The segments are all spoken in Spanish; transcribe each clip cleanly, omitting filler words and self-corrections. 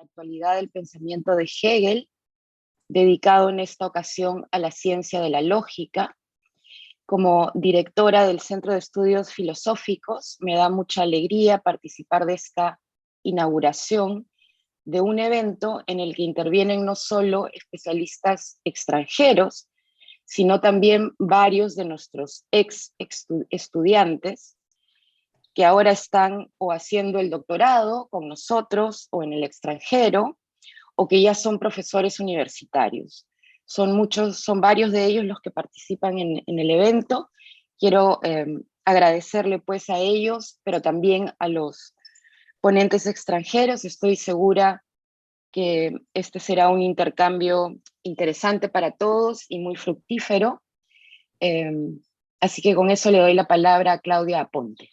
la actualidad del pensamiento de Hegel, dedicado en esta ocasión a la ciencia de la lógica. Como directora del Centro de Estudios Filosóficos, me da mucha alegría participar de esta inauguración de un evento en el que intervienen no solo especialistas extranjeros, sino también varios de nuestros estudiantes que ahora están o haciendo el doctorado con nosotros o en el extranjero, o que ya son profesores universitarios. Son varios de ellos los que participan en el evento. Quiero agradecerle pues a ellos, pero también a los ponentes extranjeros. Estoy segura que este será un intercambio interesante para todos y muy fructífero. Así que con eso le doy la palabra a Claudia Aponte.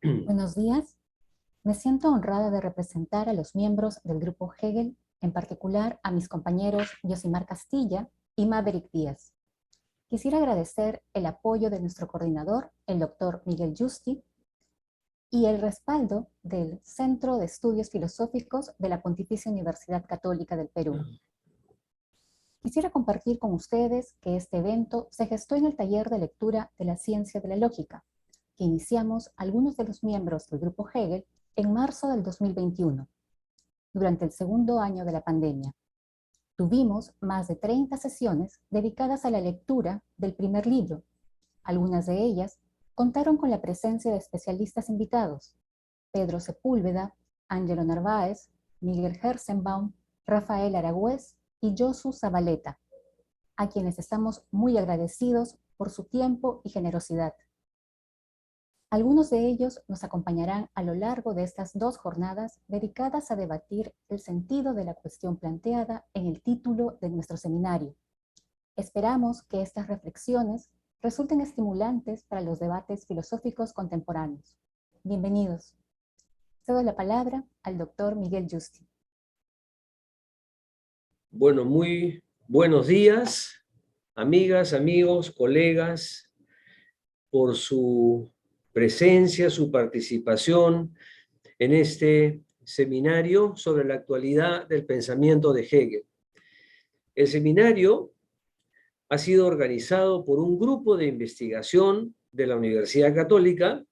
Buenos días. Me siento honrada de representar a los miembros del Grupo Hegel, en particular a mis compañeros Yosimar Castilla y Maverick Díaz. Quisiera agradecer el apoyo de nuestro coordinador, el doctor Miguel Justi, y el respaldo del Centro de Estudios Filosóficos de la Pontificia Universidad Católica del Perú. Quisiera compartir con ustedes que este evento se gestó en el taller de lectura de la ciencia de la lógica, que iniciamos algunos de los miembros del Grupo Hegel en marzo del 2021, durante el segundo año de la pandemia. Tuvimos más de 30 sesiones dedicadas a la lectura del primer libro. Algunas de ellas contaron con la presencia de especialistas invitados: Pedro Sepúlveda, Ángelo Narváez, Miguel Herzenbaum, Rafael Aragüez y Josu Zabaleta, a quienes estamos muy agradecidos por su tiempo y generosidad. Algunos de ellos nos acompañarán a lo largo de estas 2 jornadas dedicadas a debatir el sentido de la cuestión planteada en el título de nuestro seminario. Esperamos que estas reflexiones resulten estimulantes para los debates filosóficos contemporáneos. Bienvenidos. Cedo la palabra al doctor Miguel Justi. Bueno, muy buenos días, amigas, amigos, colegas, por su presencia, su participación en este seminario sobre la actualidad del pensamiento de Hegel. El seminario ha sido organizado por un grupo de investigación de la Universidad Católica,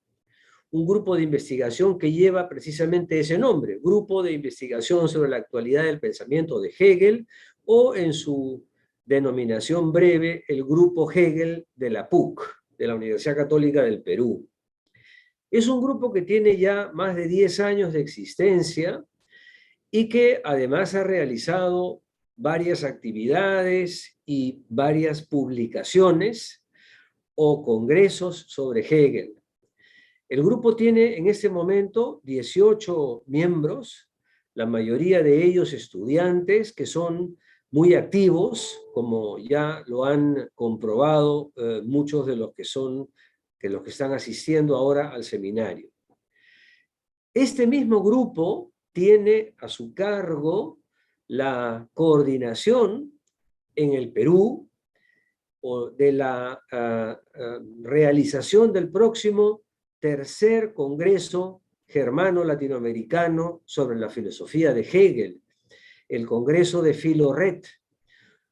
un grupo de investigación que lleva precisamente ese nombre, Grupo de Investigación sobre la Actualidad del Pensamiento de Hegel, o en su denominación breve, el Grupo Hegel de la PUC, de la Universidad Católica del Perú. Es un grupo que tiene ya más de 10 años de existencia y que además ha realizado varias actividades y varias publicaciones o congresos sobre Hegel. El grupo tiene en este momento 18 miembros, la mayoría de ellos estudiantes que son muy activos, como ya lo han comprobado muchos de los que están asistiendo ahora al seminario. Este mismo grupo tiene a su cargo la coordinación en el Perú de la realización del próximo tercer Congreso Germano-Latinoamericano sobre la filosofía de Hegel, el Congreso de Filoret,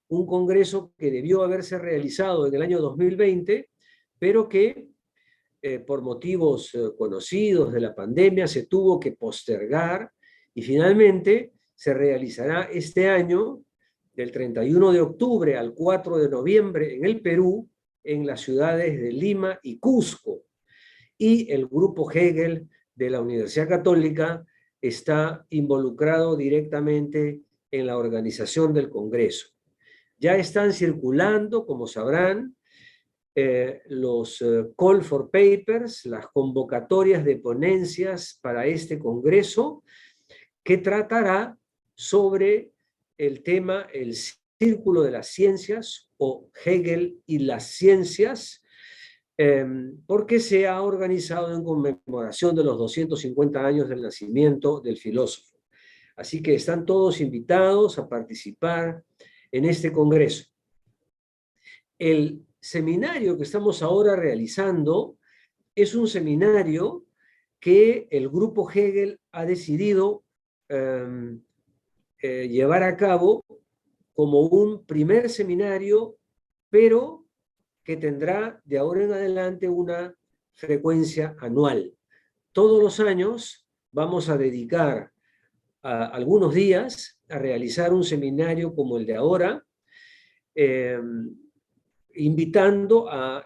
un congreso que debió haberse realizado en el año 2020, pero que por motivos conocidos de la pandemia se tuvo que postergar y finalmente se realizará este año del 31 de octubre al 4 de noviembre en el Perú, en las ciudades de Lima y Cusco. Y el Grupo Hegel de la Universidad Católica está involucrado directamente en la organización del Congreso. Ya están circulando, como sabrán, los call for papers, las convocatorias de ponencias para este Congreso, que tratará sobre el tema el Círculo de las Ciencias o Hegel y las Ciencias, porque se ha organizado en conmemoración de los 250 años del nacimiento del filósofo. Así que están todos invitados a participar en este congreso. El seminario que estamos ahora realizando es un seminario que el Grupo Hegel ha decidido llevar a cabo como un primer seminario, pero que tendrá de ahora en adelante una frecuencia anual. Todos los años vamos a dedicar algunos días a realizar un seminario como el de ahora, invitando a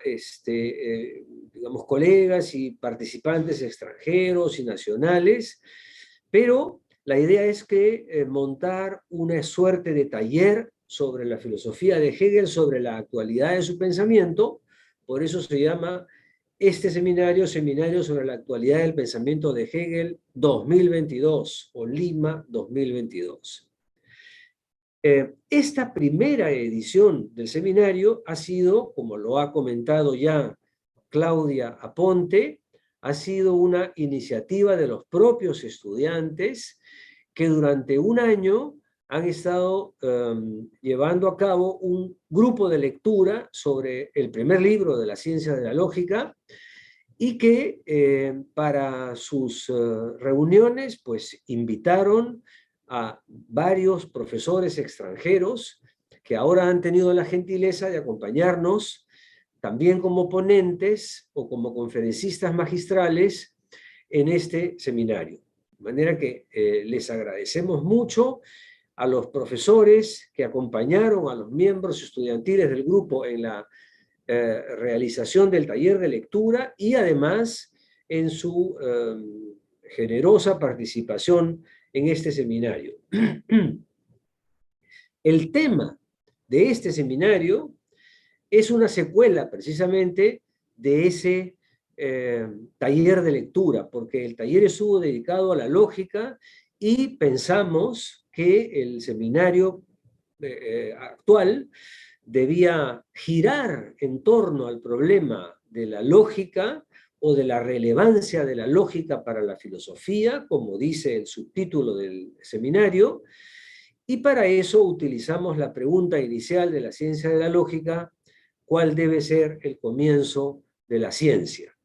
digamos, colegas y participantes extranjeros y nacionales, pero la idea es que montar una suerte de taller sobre la filosofía de Hegel, sobre la actualidad de su pensamiento. Por eso se llama este seminario, Seminario sobre la actualidad del pensamiento de Hegel 2022, o Lima 2022. Esta primera edición del seminario ha sido, como lo ha comentado ya Claudia Aponte, ha sido una iniciativa de los propios estudiantes que durante un año han estado llevando a cabo un grupo de lectura sobre el primer libro de la ciencia de la lógica, y que para sus reuniones pues invitaron a varios profesores extranjeros que ahora han tenido la gentileza de acompañarnos también como ponentes o como conferencistas magistrales en este seminario. De manera que les agradecemos mucho a los profesores que acompañaron a los miembros estudiantiles del grupo en la realización del taller de lectura y además en su generosa participación en este seminario. El tema de este seminario es una secuela precisamente de ese taller de lectura, porque el taller estuvo dedicado a la lógica y pensamos que el seminario actual debía girar en torno al problema de la lógica o de la relevancia de la lógica para la filosofía, como dice el subtítulo del seminario, y para eso utilizamos la pregunta inicial de la ciencia de la lógica: ¿cuál debe ser el comienzo de la ciencia?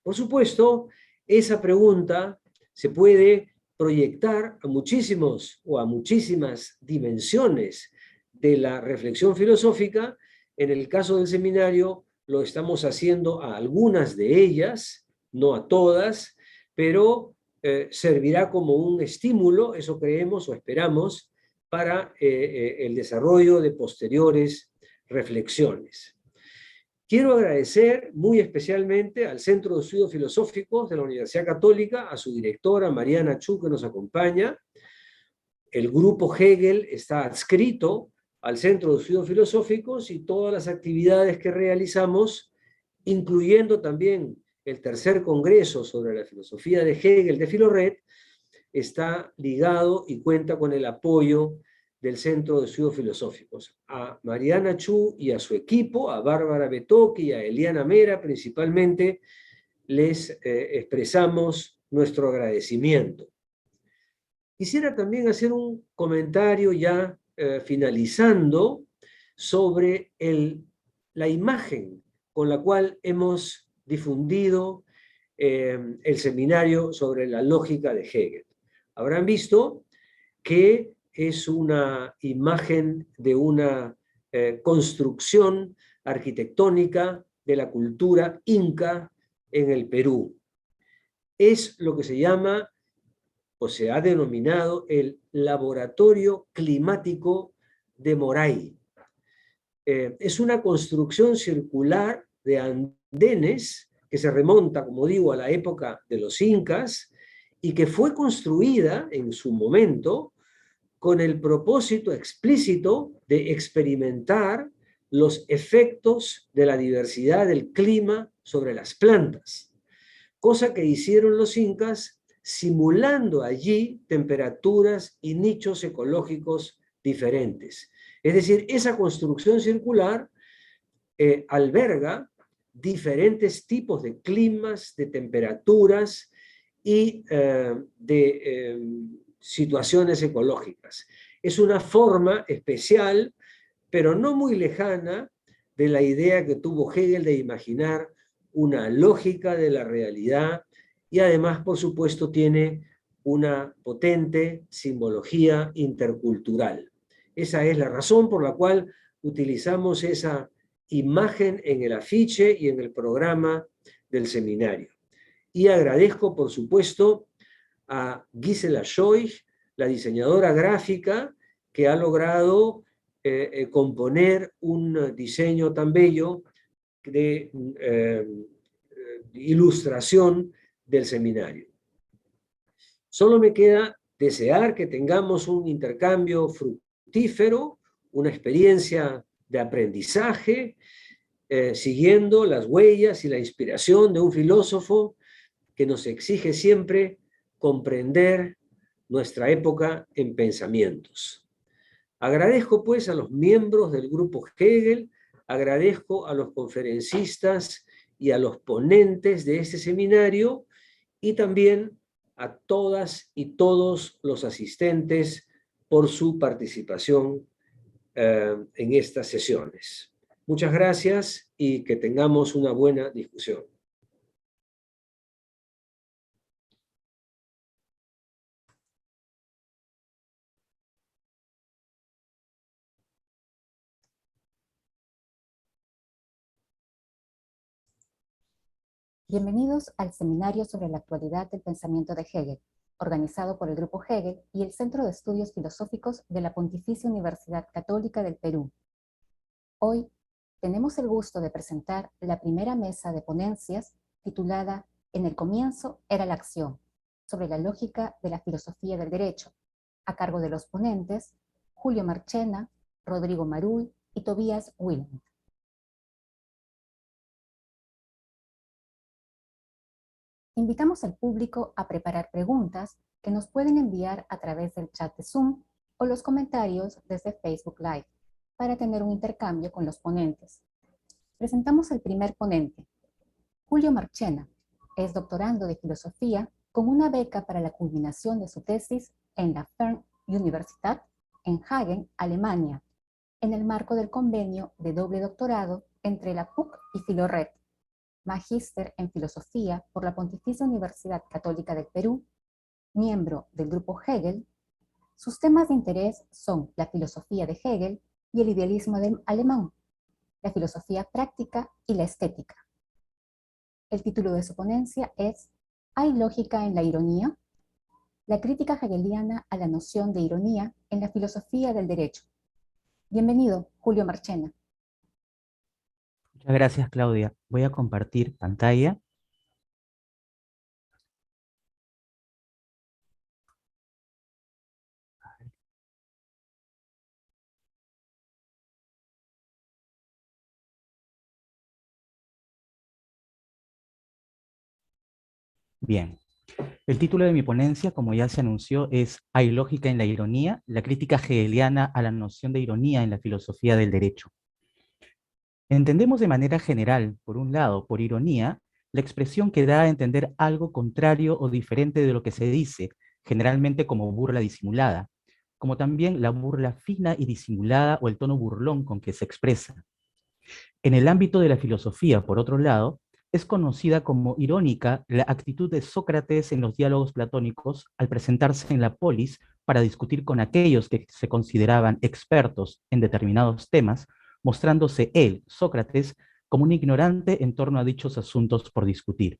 Por supuesto, esa pregunta se puede proyectar a muchísimas dimensiones de la reflexión filosófica. En el caso del seminario lo estamos haciendo a algunas de ellas, no a todas, pero servirá como un estímulo, eso creemos o esperamos, para el desarrollo de posteriores reflexiones. Quiero agradecer muy especialmente al Centro de Estudios Filosóficos de la Universidad Católica, a su directora Mariana Chu, que nos acompaña. El Grupo Hegel está adscrito al Centro de Estudios Filosóficos y todas las actividades que realizamos, incluyendo también el tercer congreso sobre la filosofía de Hegel de Filored, está ligado y cuenta con el apoyo del Centro de Estudios Filosóficos. A Mariana Chu y a su equipo, a Bárbara Betoque y a Eliana Mera principalmente, les expresamos nuestro agradecimiento. Quisiera también hacer un comentario ya finalizando sobre la imagen con la cual hemos difundido el seminario sobre la lógica de Hegel. Habrán visto que es una imagen de una construcción arquitectónica de la cultura inca en el Perú. Es lo que se llama, o se ha denominado, el Laboratorio Climático de Moray. Es una construcción circular de andenes que se remonta, como digo, a la época de los incas y que fue construida en su momento con el propósito explícito de experimentar los efectos de la diversidad del clima sobre las plantas, cosa que hicieron los incas simulando allí temperaturas y nichos ecológicos diferentes. Es decir, esa construcción circular alberga diferentes tipos de climas, de temperaturas y de situaciones ecológicas. Es una forma especial, pero no muy lejana, de la idea que tuvo Hegel de imaginar una lógica de la realidad y además, por supuesto, tiene una potente simbología intercultural. Esa es la razón por la cual utilizamos esa imagen en el afiche y en el programa del seminario. Y agradezco, por supuesto, a Gisela Scheuch, la diseñadora gráfica, que ha logrado componer un diseño tan bello de ilustración del seminario. Solo me queda desear que tengamos un intercambio fructífero, una experiencia de aprendizaje, siguiendo las huellas y la inspiración de un filósofo que nos exige siempre comprender nuestra época en pensamientos. Agradezco pues a los miembros del grupo Hegel, agradezco a los conferencistas y a los ponentes de este seminario y también a todas y todos los asistentes por su participación en estas sesiones. Muchas gracias y que tengamos una buena discusión. Bienvenidos al Seminario sobre la Actualidad del Pensamiento de Hegel, organizado por el Grupo Hegel y el Centro de Estudios Filosóficos de la Pontificia Universidad Católica del Perú. Hoy tenemos el gusto de presentar la primera mesa de ponencias titulada En el comienzo era la acción, sobre la lógica de la filosofía del derecho, a cargo de los ponentes Julio Marchena, Rodrigo Marull y Tobías Wieland. Invitamos al público a preparar preguntas que nos pueden enviar a través del chat de Zoom o los comentarios desde Facebook Live para tener un intercambio con los ponentes. Presentamos al primer ponente, Julio Marchena. Es doctorando de filosofía con una beca para la culminación de su tesis en la Fernuniversität en Hagen, Alemania, en el marco del convenio de doble doctorado entre la PUC y Filoret, magíster en filosofía por la Pontificia Universidad Católica del Perú, miembro del grupo Hegel. Sus temas de interés son la filosofía de Hegel y el idealismo alemán, la filosofía práctica y la estética. El título de su ponencia es ¿Hay lógica en la ironía? La crítica hegeliana a la noción de ironía en la filosofía del derecho. Bienvenido, Julio Marchena. Muchas gracias, Claudia. Voy a compartir pantalla. Bien. El título de mi ponencia, como ya se anunció, es ¿Hay lógica en la ironía? La crítica hegeliana a la noción de ironía en la filosofía del derecho. Entendemos de manera general, por un lado, por ironía, la expresión que da a entender algo contrario o diferente de lo que se dice, generalmente como burla disimulada, como también la burla fina y disimulada o el tono burlón con que se expresa. En el ámbito de la filosofía, por otro lado, es conocida como irónica la actitud de Sócrates en los diálogos platónicos al presentarse en la polis para discutir con aquellos que se consideraban expertos en determinados temas, mostrándose él, Sócrates, como un ignorante en torno a dichos asuntos por discutir.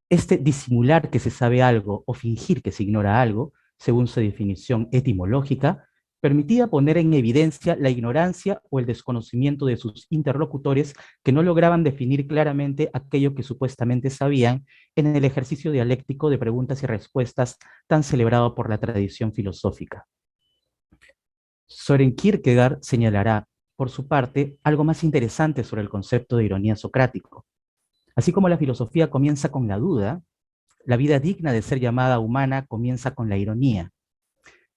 Este disimular que se sabe algo o fingir que se ignora algo, según su definición etimológica, permitía poner en evidencia la ignorancia o el desconocimiento de sus interlocutores que no lograban definir claramente aquello que supuestamente sabían en el ejercicio dialéctico de preguntas y respuestas tan celebrado por la tradición filosófica. Søren Kierkegaard señalará, por su parte, algo más interesante sobre el concepto de ironía socrático. Así como la filosofía comienza con la duda, la vida digna de ser llamada humana comienza con la ironía.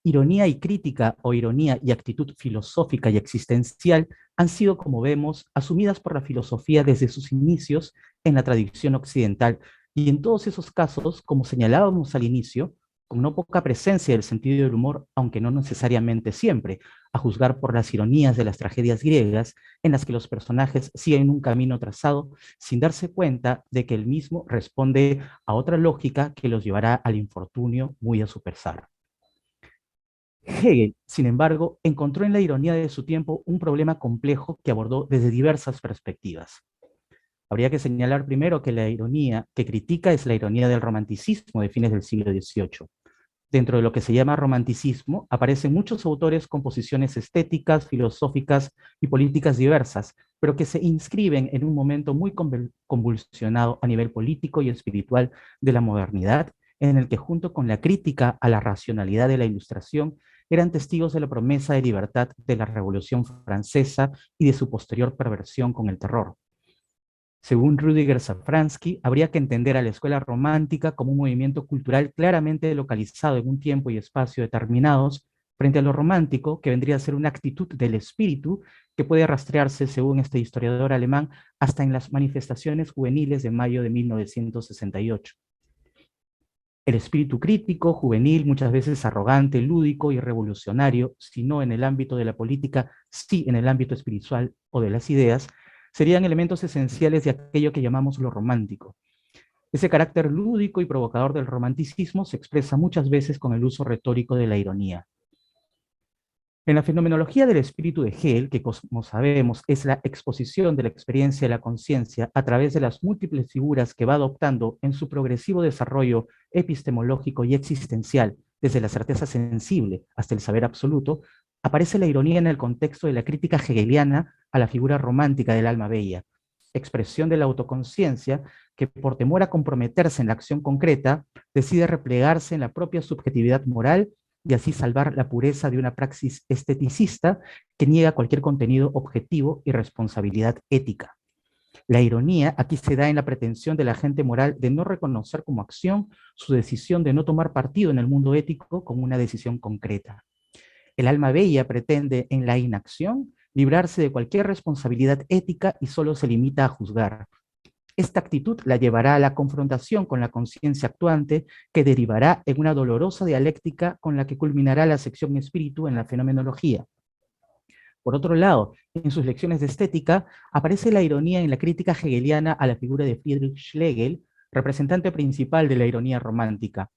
Ironía y crítica o ironía y actitud filosófica y existencial han sido, como vemos, asumidas por la filosofía desde sus inicios en la tradición occidental y en todos esos casos, como señalábamos al inicio, con no poca presencia del sentido del humor, aunque no necesariamente siempre, a juzgar por las ironías de las tragedias griegas, en las que los personajes siguen un camino trazado sin darse cuenta de que el mismo responde a otra lógica que los llevará al infortunio muy a su pesar. Hegel, sin embargo, encontró en la ironía de su tiempo un problema complejo que abordó desde diversas perspectivas. Habría que señalar primero que la ironía que critica es la ironía del romanticismo de fines del siglo XVIII. Dentro de lo que se llama romanticismo, aparecen muchos autores con posiciones estéticas, filosóficas y políticas diversas, pero que se inscriben en un momento muy convulsionado a nivel político y espiritual de la modernidad, en el que junto con la crítica a la racionalidad de la Ilustración, eran testigos de la promesa de libertad de la Revolución Francesa y de su posterior perversión con el terror. Según Rüdiger Safransky, habría que entender a la escuela romántica como un movimiento cultural claramente localizado en un tiempo y espacio determinados, frente a lo romántico, que vendría a ser una actitud del espíritu que puede rastrearse, según este historiador alemán, hasta en las manifestaciones juveniles de mayo de 1968. El espíritu crítico, juvenil, muchas veces arrogante, lúdico y revolucionario, si no en el ámbito de la política, sí en el ámbito espiritual o de las ideas, serían elementos esenciales de aquello que llamamos lo romántico. Ese carácter lúdico y provocador del romanticismo se expresa muchas veces con el uso retórico de la ironía. En la fenomenología del espíritu de Hegel, que como sabemos es la exposición de la experiencia de la conciencia a través de las múltiples figuras que va adoptando en su progresivo desarrollo epistemológico y existencial, desde la certeza sensible hasta el saber absoluto, aparece la ironía en el contexto de la crítica hegeliana a la figura romántica del alma bella, expresión de la autoconciencia que por temor a comprometerse en la acción concreta, decide replegarse en la propia subjetividad moral y así salvar la pureza de una praxis esteticista que niega cualquier contenido objetivo y responsabilidad ética. La ironía aquí se da en la pretensión del agente moral de no reconocer como acción su decisión de no tomar partido en el mundo ético como una decisión concreta. El alma bella pretende en la inacción librarse de cualquier responsabilidad ética y solo se limita a juzgar. Esta actitud la llevará a la confrontación con la conciencia actuante, que derivará en una dolorosa dialéctica con la que culminará la sección espíritu en la fenomenología. Por otro lado, en sus lecciones de estética, aparece la ironía en la crítica hegeliana a la figura de Friedrich Schlegel, representante principal de la ironía romántica.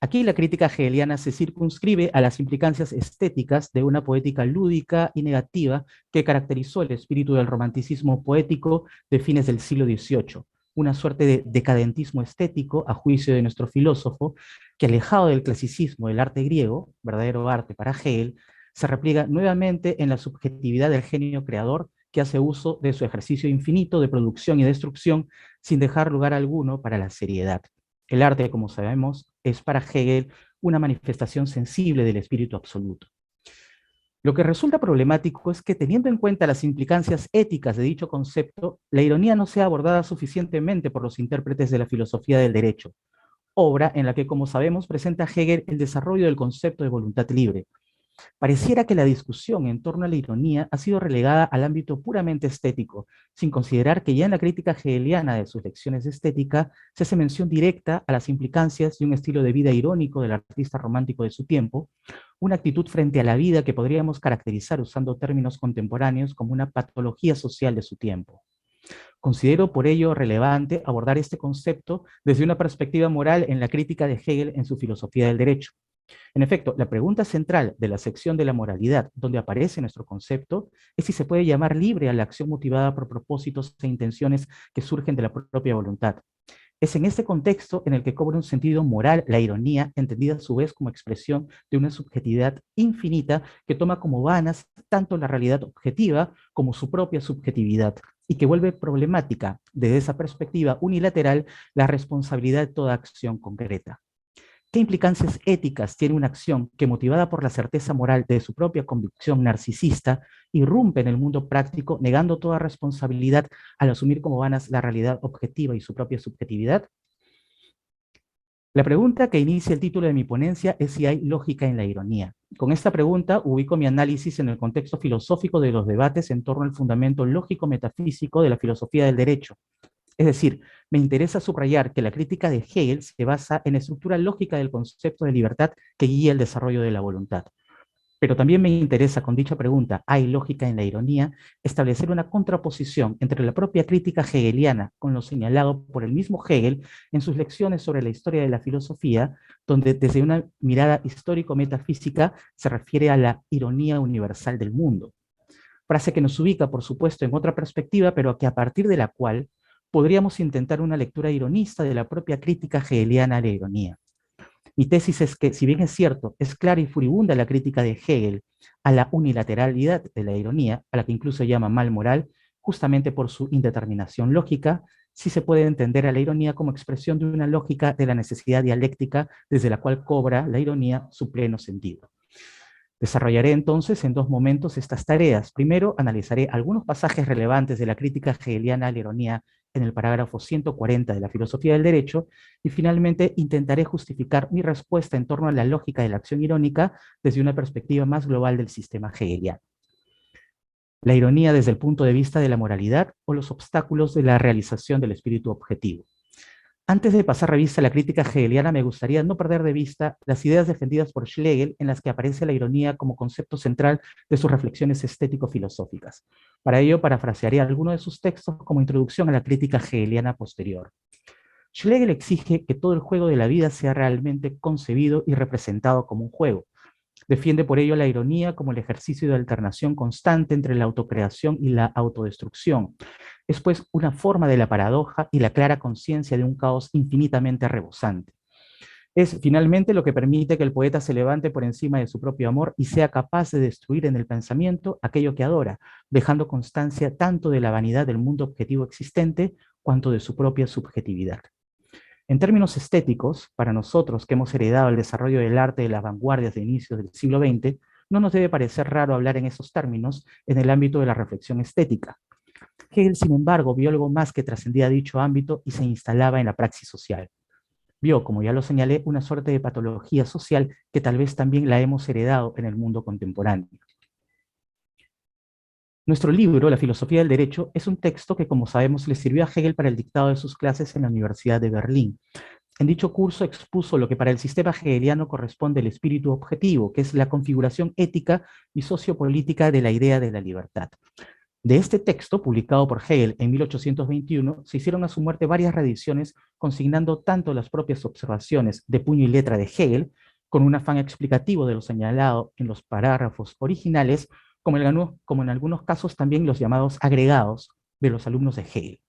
Aquí la crítica hegeliana se circunscribe a las implicancias estéticas de una poética lúdica y negativa que caracterizó el espíritu del romanticismo poético de fines del siglo XVIII, una suerte de decadentismo estético, a juicio de nuestro filósofo, que alejado del clasicismo del arte griego, verdadero arte para Hegel, se repliega nuevamente en la subjetividad del genio creador que hace uso de su ejercicio infinito de producción y destrucción sin dejar lugar alguno para la seriedad. El arte, como sabemos, es para Hegel una manifestación sensible del espíritu absoluto. Lo que resulta problemático es que, teniendo en cuenta las implicancias éticas de dicho concepto, la ironía no sea abordada suficientemente por los intérpretes de la filosofía del derecho, obra en la que, como sabemos, presenta Hegel el desarrollo del concepto de voluntad libre. Pareciera que la discusión en torno a la ironía ha sido relegada al ámbito puramente estético, sin considerar que ya en la crítica hegeliana de sus lecciones de estética se hace mención directa a las implicancias de un estilo de vida irónico del artista romántico de su tiempo, una actitud frente a la vida que podríamos caracterizar usando términos contemporáneos como una patología social de su tiempo. Considero por ello relevante abordar este concepto desde una perspectiva moral en la crítica de Hegel en su filosofía del derecho. En efecto, la pregunta central de la sección de la moralidad, donde aparece nuestro concepto, es si se puede llamar libre a la acción motivada por propósitos e intenciones que surgen de la propia voluntad. Es en este contexto en el que cobra un sentido moral la ironía, entendida a su vez como expresión de una subjetividad infinita que toma como vanas tanto la realidad objetiva como su propia subjetividad, y que vuelve problemática, desde esa perspectiva unilateral, la responsabilidad de toda acción concreta. ¿Qué implicancias éticas tiene una acción que, motivada por la certeza moral de su propia convicción narcisista, irrumpe en el mundo práctico, negando toda responsabilidad al asumir como vanas la realidad objetiva y su propia subjetividad? La pregunta que inicia el título de mi ponencia es si hay lógica en la ironía. Con esta pregunta ubico mi análisis en el contexto filosófico de los debates en torno al fundamento lógico-metafísico de la filosofía del derecho. Es decir, me interesa subrayar que la crítica de Hegel se basa en la estructura lógica del concepto de libertad que guía el desarrollo de la voluntad. Pero también me interesa, con dicha pregunta, ¿hay lógica en la ironía?, establecer una contraposición entre la propia crítica hegeliana con lo señalado por el mismo Hegel en sus lecciones sobre la historia de la filosofía, donde desde una mirada histórico-metafísica se refiere a la ironía universal del mundo. Frase que nos ubica, por supuesto, en otra perspectiva, pero que a partir de la cual podríamos intentar una lectura ironista de la propia crítica hegeliana a la ironía. Mi tesis es que, si bien es cierto, es clara y furibunda la crítica de Hegel a la unilateralidad de la ironía, a la que incluso llama mal moral, justamente por su indeterminación lógica, sí se puede entender a la ironía como expresión de una lógica de la necesidad dialéctica desde la cual cobra la ironía su pleno sentido. Desarrollaré entonces en dos momentos estas tareas. Primero, analizaré algunos pasajes relevantes de la crítica hegeliana a la ironía en el parágrafo 140 de la Filosofía del Derecho, y finalmente intentaré justificar mi respuesta en torno a la lógica de la acción irónica desde una perspectiva más global del sistema hegeliano. La ironía desde el punto de vista de la moralidad o los obstáculos de la realización del espíritu objetivo. Antes de pasar revista a la crítica hegeliana, me gustaría no perder de vista las ideas defendidas por Schlegel en las que aparece la ironía como concepto central de sus reflexiones estético-filosóficas. Para ello, parafrasearé algunos de sus textos como introducción a la crítica hegeliana posterior. Schlegel exige que todo el juego de la vida sea realmente concebido y representado como un juego. Defiende por ello la ironía como el ejercicio de alternación constante entre la autocreación y la autodestrucción. Es pues una forma de la paradoja y la clara conciencia de un caos infinitamente rebosante. Es finalmente lo que permite que el poeta se levante por encima de su propio amor y sea capaz de destruir en el pensamiento aquello que adora, dejando constancia tanto de la vanidad del mundo objetivo existente cuanto de su propia subjetividad. En términos estéticos, para nosotros que hemos heredado el desarrollo del arte de las vanguardias de inicios del siglo XX, no nos debe parecer raro hablar en esos términos en el ámbito de la reflexión estética. Hegel, sin embargo, vio algo más que trascendía dicho ámbito y se instalaba en la praxis social. Vio, como ya lo señalé, una suerte de patología social que tal vez también la hemos heredado en el mundo contemporáneo. Nuestro libro, La filosofía del derecho, es un texto que, como sabemos, le sirvió a Hegel para el dictado de sus clases en la Universidad de Berlín. En dicho curso expuso lo que para el sistema hegeliano corresponde al espíritu objetivo, que es la configuración ética y sociopolítica de la idea de la libertad. De este texto, publicado por Hegel en 1821, se hicieron a su muerte varias reediciones, consignando tanto las propias observaciones de puño y letra de Hegel, con un afán explicativo de lo señalado en los parágrafos originales, como en algunos casos también los llamados agregados de los alumnos de Hegel.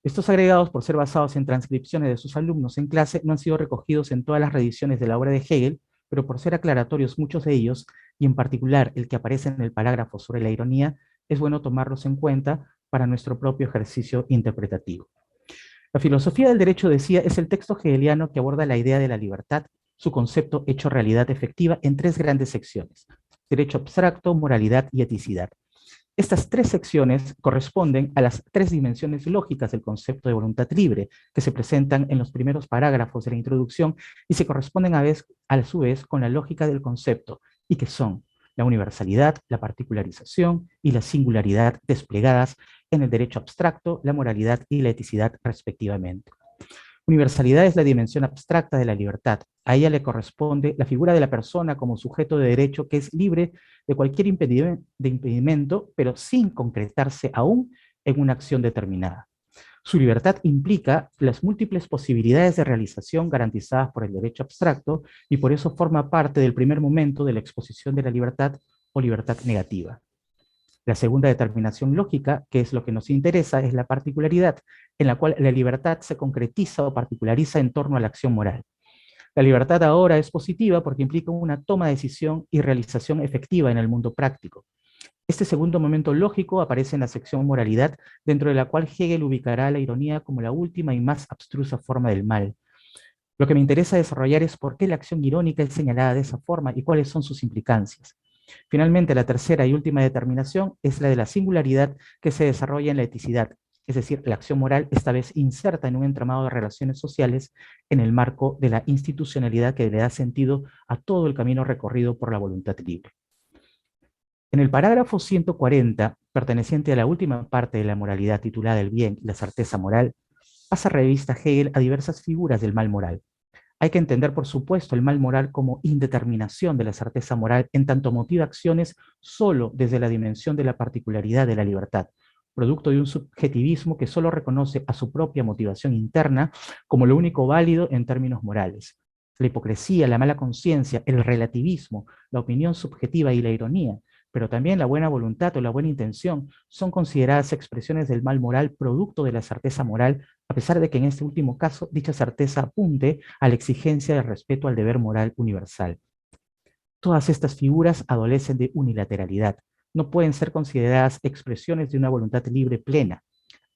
Estos agregados, por ser basados en transcripciones de sus alumnos en clase, no han sido recogidos en todas las reediciones de la obra de Hegel, pero por ser aclaratorios muchos de ellos, y en particular el que aparece en el parágrafo sobre la ironía, es bueno tomarlos en cuenta para nuestro propio ejercicio interpretativo. La filosofía del derecho, decía, es el texto hegeliano que aborda la idea de la libertad, su concepto hecho realidad efectiva en tres grandes secciones: derecho abstracto, moralidad y eticidad. Estas tres secciones corresponden a las tres dimensiones lógicas del concepto de voluntad libre, que se presentan en los primeros parágrafos de la introducción y se corresponden a su vez con la lógica del concepto, y que son la universalidad, la particularización y la singularidad desplegadas en el derecho abstracto, la moralidad y la eticidad respectivamente. Universalidad es la dimensión abstracta de la libertad. A ella le corresponde la figura de la persona como sujeto de derecho que es libre de cualquier impedimento, pero sin concretarse aún en una acción determinada. Su libertad implica las múltiples posibilidades de realización garantizadas por el derecho abstracto y por eso forma parte del primer momento de la exposición de la libertad o libertad negativa. La segunda determinación lógica, que es lo que nos interesa, es la particularidad, en la cual la libertad se concretiza o particulariza en torno a la acción moral. La libertad ahora es positiva porque implica una toma de decisión y realización efectiva en el mundo práctico. Este segundo momento lógico aparece en la sección moralidad, dentro de la cual Hegel ubicará la ironía como la última y más abstrusa forma del mal. Lo que me interesa desarrollar es por qué la acción irónica es señalada de esa forma y cuáles son sus implicancias. Finalmente, la tercera y última determinación es la de la singularidad que se desarrolla en la eticidad, es decir, la acción moral esta vez inserta en un entramado de relaciones sociales en el marco de la institucionalidad que le da sentido a todo el camino recorrido por la voluntad libre. En el parágrafo 140, perteneciente a la última parte de la moralidad titulada El bien y la certeza moral, pasa revista Hegel a diversas figuras del mal moral. Hay que entender, por supuesto, el mal moral como indeterminación de la certeza moral en tanto motiva acciones solo desde la dimensión de la particularidad de la libertad, producto de un subjetivismo que solo reconoce a su propia motivación interna como lo único válido en términos morales. La hipocresía, la mala conciencia, el relativismo, la opinión subjetiva y la ironía, pero también la buena voluntad o la buena intención, son consideradas expresiones del mal moral producto de la certeza moral, a pesar de que en este último caso dicha certeza apunte a la exigencia de respeto al deber moral universal. Todas estas figuras adolecen de unilateralidad, no pueden ser consideradas expresiones de una voluntad libre plena.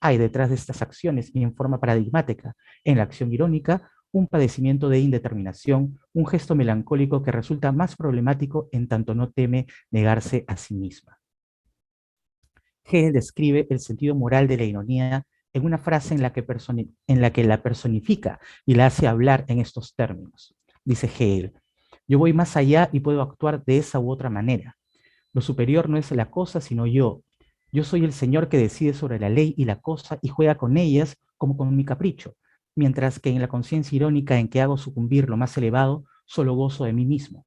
Hay detrás de estas acciones y en forma paradigmática, en la acción irónica, un padecimiento de indeterminación, un gesto melancólico que resulta más problemático en tanto no teme negarse a sí misma. Hegel describe el sentido moral de la ironía en una frase en la que la personifica y la hace hablar en estos términos. Dice Hegel: yo voy más allá y puedo actuar de esa u otra manera. Lo superior no es la cosa, sino yo. Yo soy el señor que decide sobre la ley y la cosa y juega con ellas como con mi capricho, mientras que en la conciencia irónica en que hago sucumbir lo más elevado, solo gozo de mí mismo.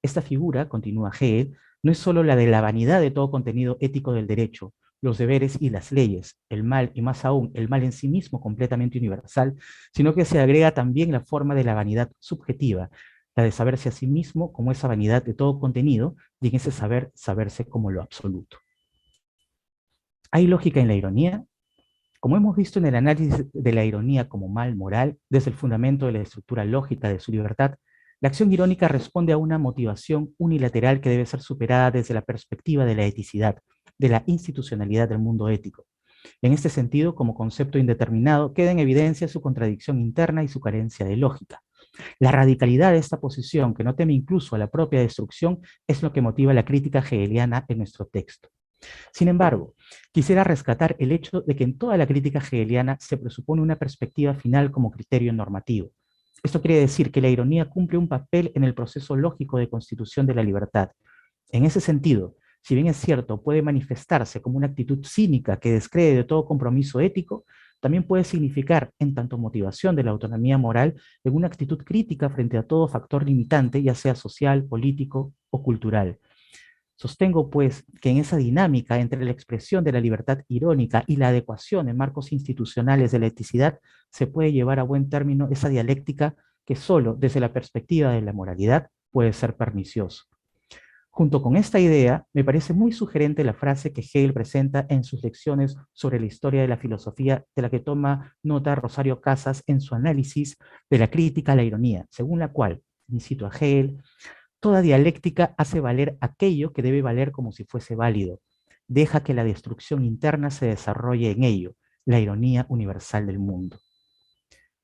Esta figura, continúa Hegel, no es solo la de la vanidad de todo contenido ético del derecho, los deberes y las leyes, el mal y más aún el mal en sí mismo completamente universal, sino que se agrega también la forma de la vanidad subjetiva, la de saberse a sí mismo como esa vanidad de todo contenido y en ese saber saberse como lo absoluto. ¿Hay lógica en la ironía? Como hemos visto en el análisis de la ironía como mal moral, desde el fundamento de la estructura lógica de su libertad, la acción irónica responde a una motivación unilateral que debe ser superada desde la perspectiva de la eticidad, de la institucionalidad del mundo ético. En este sentido, como concepto indeterminado, queda en evidencia su contradicción interna y su carencia de lógica. La radicalidad de esta posición, que no teme incluso a la propia destrucción, es lo que motiva la crítica hegeliana en nuestro texto. Sin embargo, quisiera rescatar el hecho de que en toda la crítica hegeliana se presupone una perspectiva final como criterio normativo. Esto quiere decir que la ironía cumple un papel en el proceso lógico de constitución de la libertad. En ese sentido, si bien es cierto, puede manifestarse como una actitud cínica que descree de todo compromiso ético, también puede significar, en tanto motivación de la autonomía moral, en una actitud crítica frente a todo factor limitante, ya sea social, político o cultural. Sostengo, pues, que en esa dinámica entre la expresión de la libertad irónica y la adecuación en marcos institucionales de la eticidad se puede llevar a buen término esa dialéctica que solo desde la perspectiva de la moralidad puede ser pernicioso. Junto con esta idea, me parece muy sugerente la frase que Hegel presenta en sus lecciones sobre la historia de la filosofía, de la que toma nota Rosario Casas en su análisis de la crítica a la ironía, según la cual, y cito a Hegel, toda dialéctica hace valer aquello que debe valer como si fuese válido. Deja que la destrucción interna se desarrolle en ello, la ironía universal del mundo.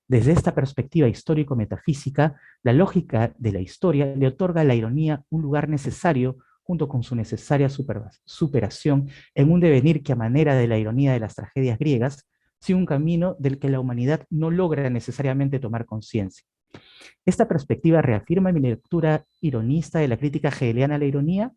Desde esta perspectiva histórico-metafísica, la lógica de la historia le otorga a la ironía un lugar necesario junto con su necesaria superación en un devenir que a manera de la ironía de las tragedias griegas, sigue un camino del que la humanidad no logra necesariamente tomar conciencia. Esta perspectiva reafirma mi lectura ironista de la crítica hegeliana a la ironía.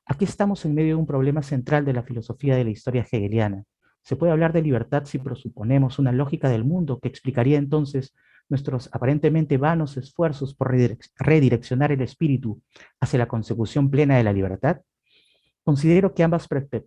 Aquí estamos en medio de un problema central de la filosofía de la historia hegeliana. Se puede hablar de libertad si presuponemos una lógica del mundo que explicaría entonces nuestros aparentemente vanos esfuerzos por redireccionar el espíritu hacia la consecución plena de la libertad. Considero que ambas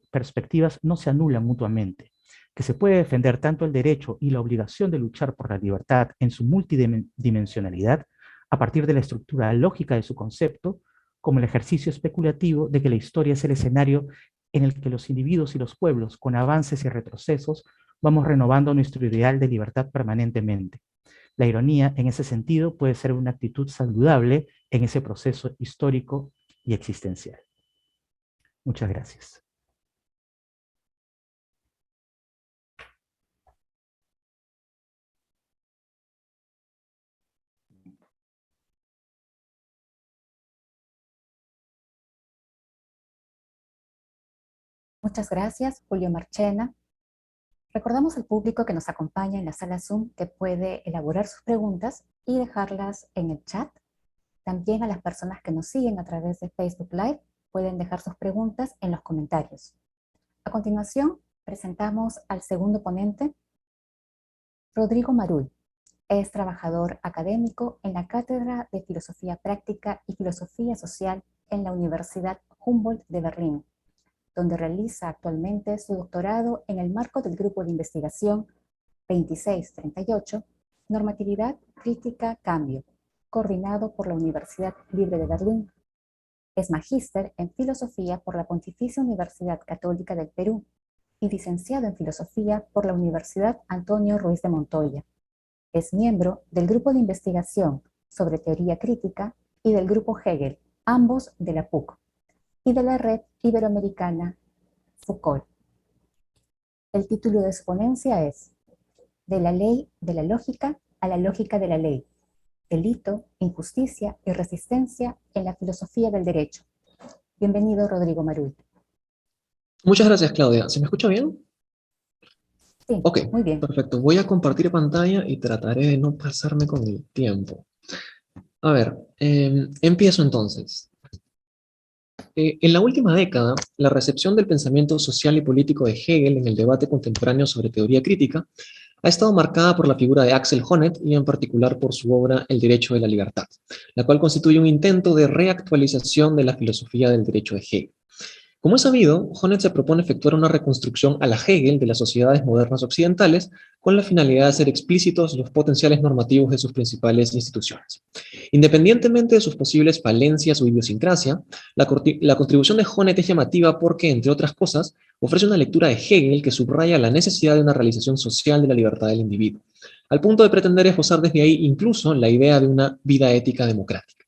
perspectivas no se anulan mutuamente, que se puede defender tanto el derecho y la obligación de luchar por la libertad en su multidimensionalidad, a partir de la estructura lógica de su concepto, como el ejercicio especulativo de que la historia es el escenario en el que los individuos y los pueblos, con avances y retrocesos, vamos renovando nuestro ideal de libertad permanentemente. La ironía, en ese sentido, puede ser una actitud saludable en ese proceso histórico y existencial. Muchas gracias. Muchas gracias, Julio Marchena. Recordamos al público que nos acompaña en la sala Zoom que puede elaborar sus preguntas y dejarlas en el chat. También a las personas que nos siguen a través de Facebook Live pueden dejar sus preguntas en los comentarios. A continuación, presentamos al segundo ponente, Rodrigo Marull es trabajador académico en la Cátedra de Filosofía Práctica y Filosofía Social en la Universidad Humboldt de Berlín, donde realiza actualmente su doctorado en el marco del grupo de investigación 2638, Normatividad, Crítica, Cambio, coordinado por la Universidad Libre de Berlín. Es magíster en Filosofía por la Pontificia Universidad Católica del Perú y licenciado en Filosofía por la Universidad Antonio Ruiz de Montoya. Es miembro del Grupo de Investigación sobre Teoría Crítica y del Grupo Hegel, ambos de la PUC, y de la Red Iberoamericana Foucault. El título de su ponencia es De la ley de la lógica a la lógica de la ley, delito, injusticia y resistencia en la filosofía del derecho. Bienvenido, Rodrigo Marull. Muchas gracias, Claudia. ¿Se me escucha bien? Sí, Ok, muy bien. perfecto. Voy a compartir pantalla y trataré de no pasarme con el tiempo. A ver, empiezo entonces. En la última década, la recepción del pensamiento social y político de Hegel en el debate contemporáneo sobre teoría crítica ha estado marcada por la figura de Axel Honneth y en particular por su obra El derecho de la libertad, la cual constituye un intento de reactualización de la filosofía del derecho de Hegel. Como es sabido, Honneth se propone efectuar una reconstrucción a la Hegel de las sociedades modernas occidentales con la finalidad de hacer explícitos los potenciales normativos de sus principales instituciones. Independientemente de sus posibles falencias o idiosincrasia, la contribución de Honneth es llamativa porque, entre otras cosas, ofrece una lectura de Hegel que subraya la necesidad de una realización social de la libertad del individuo, al punto de pretender esbozar desde ahí incluso la idea de una vida ética democrática.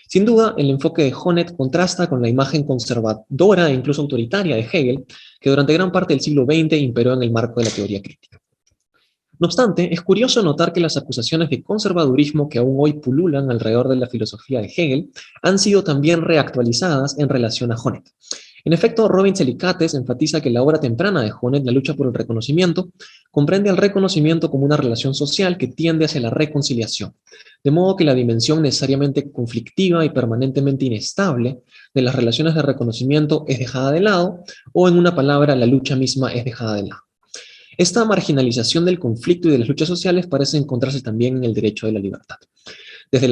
Sin duda, el enfoque de Honneth contrasta con la imagen conservadora e incluso autoritaria de Hegel, que durante gran parte del siglo XX imperó en el marco de la teoría crítica. No obstante, es curioso notar que las acusaciones de conservadurismo que aún hoy pululan alrededor de la filosofía de Hegel han sido también reactualizadas en relación a Honneth. En efecto, Robin Selicates enfatiza que la obra temprana de Honneth, La lucha por el reconocimiento, comprende al reconocimiento como una relación social que tiende hacia la reconciliación, de modo que la dimensión necesariamente conflictiva y permanentemente inestable de las relaciones de reconocimiento es dejada de lado, o en una palabra, la lucha misma es dejada de lado. Esta marginalización del conflicto y de las luchas sociales parece encontrarse también en el derecho de la libertad. Desde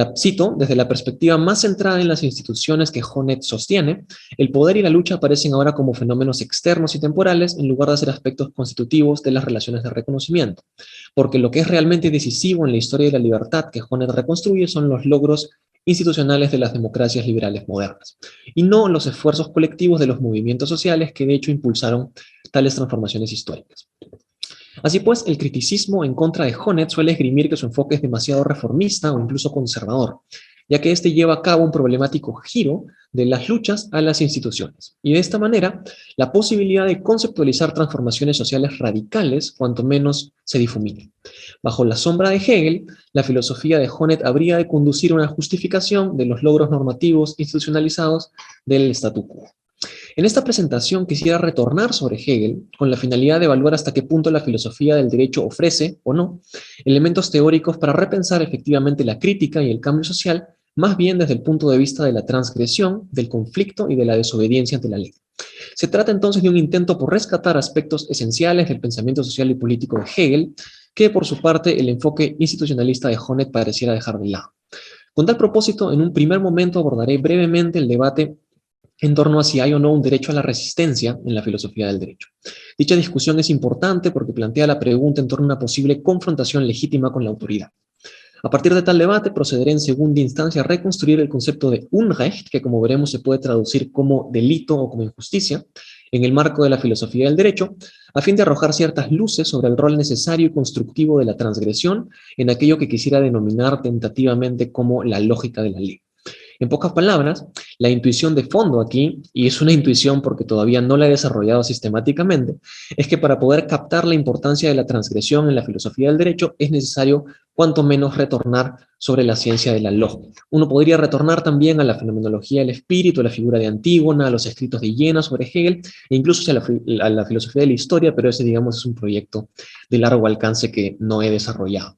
la perspectiva más centrada en las instituciones que Honneth sostiene, el poder y la lucha aparecen ahora como fenómenos externos y temporales en lugar de ser aspectos constitutivos de las relaciones de reconocimiento, porque lo que es realmente decisivo en la historia de la libertad que Honneth reconstruye son los logros institucionales de las democracias liberales modernas, y no los esfuerzos colectivos de los movimientos sociales que de hecho impulsaron tales transformaciones históricas. Así pues, el criticismo en contra de Honneth suele esgrimir que su enfoque es demasiado reformista o incluso conservador, ya que éste lleva a cabo un problemático giro de las luchas a las instituciones. Y de esta manera, la posibilidad de conceptualizar transformaciones sociales radicales, cuanto menos, se difumina. Bajo la sombra de Hegel, la filosofía de Honneth habría de conducir a una justificación de los logros normativos institucionalizados del statu quo. En esta presentación quisiera retornar sobre Hegel con la finalidad de evaluar hasta qué punto la filosofía del derecho ofrece, o no, elementos teóricos para repensar efectivamente la crítica y el cambio social, más bien desde el punto de vista de la transgresión, del conflicto y de la desobediencia ante la ley. Se trata entonces de un intento por rescatar aspectos esenciales del pensamiento social y político de Hegel, que por su parte el enfoque institucionalista de Honneth pareciera dejar de lado. Con tal propósito, en un primer momento abordaré brevemente el debate en torno a si hay o no un derecho a la resistencia en la filosofía del derecho. Dicha discusión es importante porque plantea la pregunta en torno a una posible confrontación legítima con la autoridad. A partir de tal debate, procederé en segunda instancia a reconstruir el concepto de Unrecht, que como veremos se puede traducir como delito o como injusticia, en el marco de la filosofía del derecho, a fin de arrojar ciertas luces sobre el rol necesario y constructivo de la transgresión en aquello que quisiera denominar tentativamente como la lógica de la ley. En pocas palabras, la intuición de fondo aquí, y es una intuición porque todavía no la he desarrollado sistemáticamente, es que para poder captar la importancia de la transgresión en la filosofía del derecho es necesario cuanto menos retornar sobre la ciencia de la lógica. Uno podría retornar también a la fenomenología del espíritu, a la figura de Antígona, a los escritos de Jena sobre Hegel, e incluso a la filosofía de la historia, pero ese, digamos, es un proyecto de largo alcance que no he desarrollado.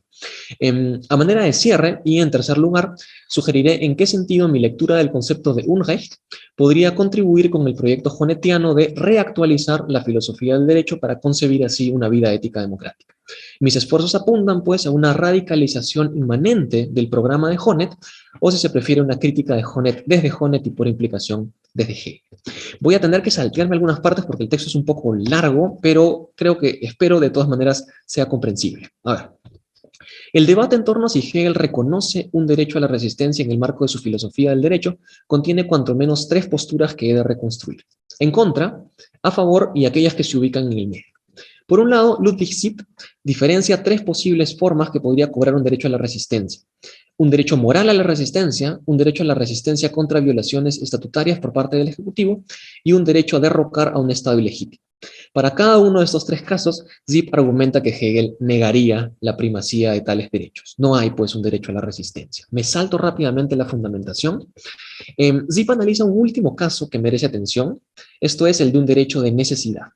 A manera de cierre, y en tercer lugar, sugeriré en qué sentido mi lectura del concepto de Unrecht podría contribuir con el proyecto jonetiano de reactualizar la filosofía del derecho para concebir así una vida ética democrática. Mis esfuerzos apuntan, pues, a una radicalización inmanente del programa de Honneth, o si se prefiere, una crítica de Honneth desde Honneth y por implicación desde Hegel. Voy a tener que saltearme algunas partes porque el texto es un poco largo, pero espero de todas maneras sea comprensible. A ver. El debate en torno a si Hegel reconoce un derecho a la resistencia en el marco de su filosofía del derecho contiene cuanto menos tres posturas que he de reconstruir: en contra, a favor y aquellas que se ubican en el medio. Por un lado, Ludwig Sipp diferencia tres posibles formas que podría cobrar un derecho a la resistencia: un derecho moral a la resistencia, un derecho a la resistencia contra violaciones estatutarias por parte del Ejecutivo y un derecho a derrocar a un Estado ilegítimo. Para cada uno de estos tres casos, Sipp argumenta que Hegel negaría la primacía de tales derechos. No hay, pues, un derecho a la resistencia. Me salto rápidamente la fundamentación. Sipp analiza un último caso que merece atención, esto es el de un derecho de necesidad.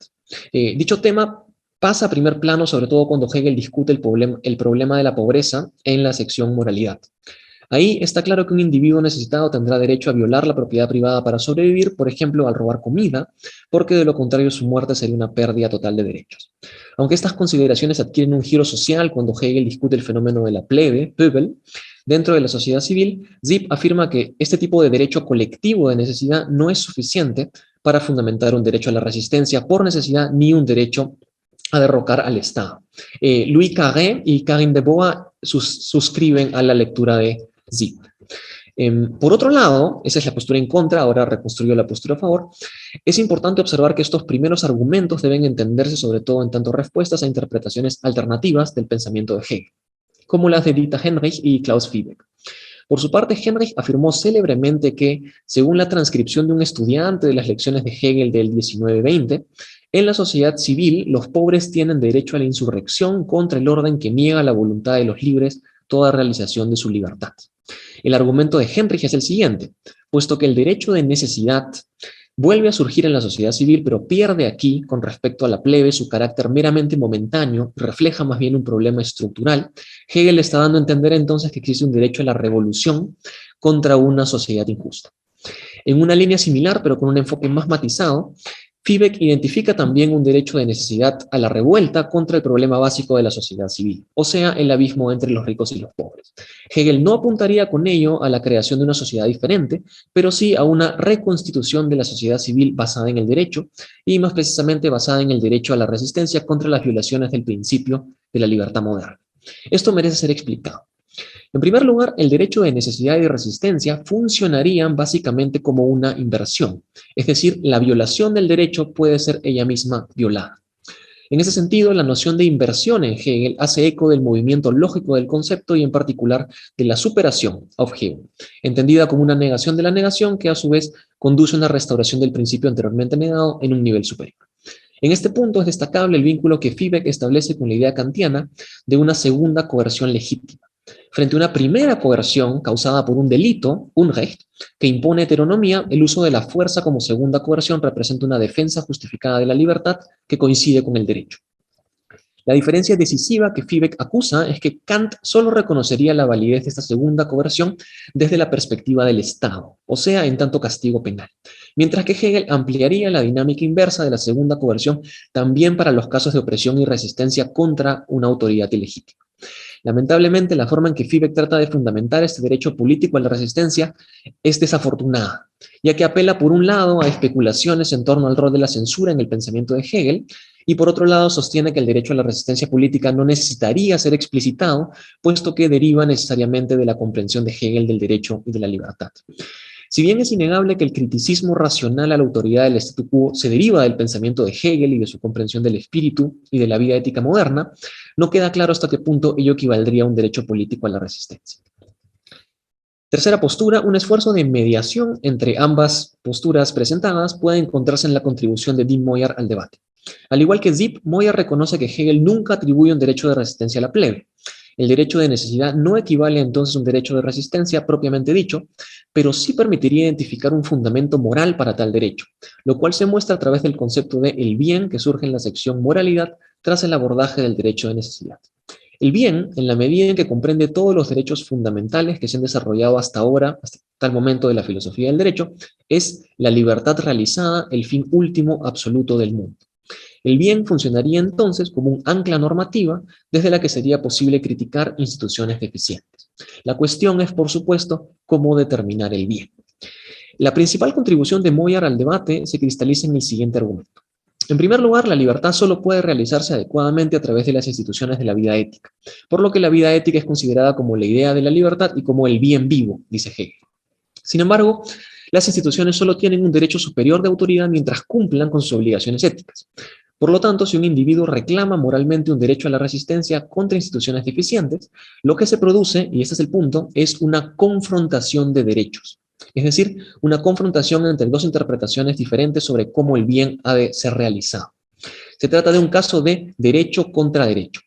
Dicho tema pasa a primer plano, sobre todo cuando Hegel discute el problema de la pobreza en la sección moralidad. Ahí está claro que un individuo necesitado tendrá derecho a violar la propiedad privada para sobrevivir, por ejemplo, al robar comida, porque de lo contrario su muerte sería una pérdida total de derechos. Aunque estas consideraciones adquieren un giro social cuando Hegel discute el fenómeno de la plebe, Pöbel, dentro de la sociedad civil, Sipp afirma que este tipo de derecho colectivo de necesidad no es suficiente para fundamentar un derecho a la resistencia por necesidad ni un derecho a derrocar al Estado. Louis Carré y Karin de Bois suscriben a la lectura de Sipp. Por otro lado, esa es la postura en contra, ahora reconstruyo la postura a favor. Es importante observar que estos primeros argumentos deben entenderse sobre todo en tanto respuestas a interpretaciones alternativas del pensamiento de Hegel, como las de Dieter Henrich y Klaus Fiebeck. Por su parte, Henrich afirmó célebremente que, según la transcripción de un estudiante de las lecciones de Hegel del 1920, en la sociedad civil, los pobres tienen derecho a la insurrección contra el orden que niega la voluntad de los libres toda realización de su libertad. El argumento de Henrich es el siguiente: puesto que el derecho de necesidad vuelve a surgir en la sociedad civil, pero pierde aquí, con respecto a la plebe, su carácter meramente momentáneo y refleja más bien un problema estructural, Hegel está dando a entender entonces que existe un derecho a la revolución contra una sociedad injusta. En una línea similar, pero con un enfoque más matizado, Fiebeck identifica también un derecho de necesidad a la revuelta contra el problema básico de la sociedad civil, o sea, el abismo entre los ricos y los pobres. Hegel no apuntaría con ello a la creación de una sociedad diferente, pero sí a una reconstitución de la sociedad civil basada en el derecho, y más precisamente basada en el derecho a la resistencia contra las violaciones del principio de la libertad moderna. Esto merece ser explicado. En primer lugar, el derecho de necesidad y de resistencia funcionarían básicamente como una inversión, es decir, la violación del derecho puede ser ella misma violada. En ese sentido, la noción de inversión en Hegel hace eco del movimiento lógico del concepto y en particular de la superación, Aufhebung, entendida como una negación de la negación que a su vez conduce a una restauración del principio anteriormente negado en un nivel superior. En este punto es destacable el vínculo que Fiebeck establece con la idea kantiana de una segunda coerción legítima. Frente a una primera coerción causada por un delito, Unrecht, que impone heteronomía, el uso de la fuerza como segunda coerción representa una defensa justificada de la libertad que coincide con el derecho. La diferencia decisiva que Fiebeck acusa es que Kant solo reconocería la validez de esta segunda coerción desde la perspectiva del Estado, o sea, en tanto castigo penal, mientras que Hegel ampliaría la dinámica inversa de la segunda coerción también para los casos de opresión y resistencia contra una autoridad ilegítima. Lamentablemente, la forma en que Fiebeck trata de fundamentar este derecho político a la resistencia es desafortunada, ya que apela por un lado a especulaciones en torno al rol de la censura en el pensamiento de Hegel, y por otro lado sostiene que el derecho a la resistencia política no necesitaría ser explicitado, puesto que deriva necesariamente de la comprensión de Hegel del derecho y de la libertad. Si bien es innegable que el criticismo racional a la autoridad del statu quo se deriva del pensamiento de Hegel y de su comprensión del espíritu y de la vida ética moderna, no queda claro hasta qué punto ello equivaldría a un derecho político a la resistencia. Tercera postura, un esfuerzo de mediación entre ambas posturas presentadas puede encontrarse en la contribución de Dean Moyer al debate. Al igual que Sipp, Moyer reconoce que Hegel nunca atribuye un derecho de resistencia a la plebe. El derecho de necesidad no equivale entonces a un derecho de resistencia propiamente dicho, pero sí permitiría identificar un fundamento moral para tal derecho, lo cual se muestra a través del concepto de el bien que surge en la sección moralidad tras el abordaje del derecho de necesidad. El bien, en la medida en que comprende todos los derechos fundamentales que se han desarrollado hasta ahora, hasta tal momento de la filosofía del derecho, es la libertad realizada, el fin último absoluto del mundo. El bien funcionaría entonces como un ancla normativa desde la que sería posible criticar instituciones deficientes. La cuestión es, por supuesto, cómo determinar el bien. La principal contribución de Moyar al debate se cristaliza en el siguiente argumento. En primer lugar, la libertad solo puede realizarse adecuadamente a través de las instituciones de la vida ética, por lo que la vida ética es considerada como la idea de la libertad y como el bien vivo, dice Hegel. Sin embargo, las instituciones solo tienen un derecho superior de autoridad mientras cumplan con sus obligaciones éticas. Por lo tanto, si un individuo reclama moralmente un derecho a la resistencia contra instituciones deficientes, lo que se produce, y este es el punto, es una confrontación de derechos. Es decir, una confrontación entre dos interpretaciones diferentes sobre cómo el bien ha de ser realizado. Se trata de un caso de derecho contra derecho.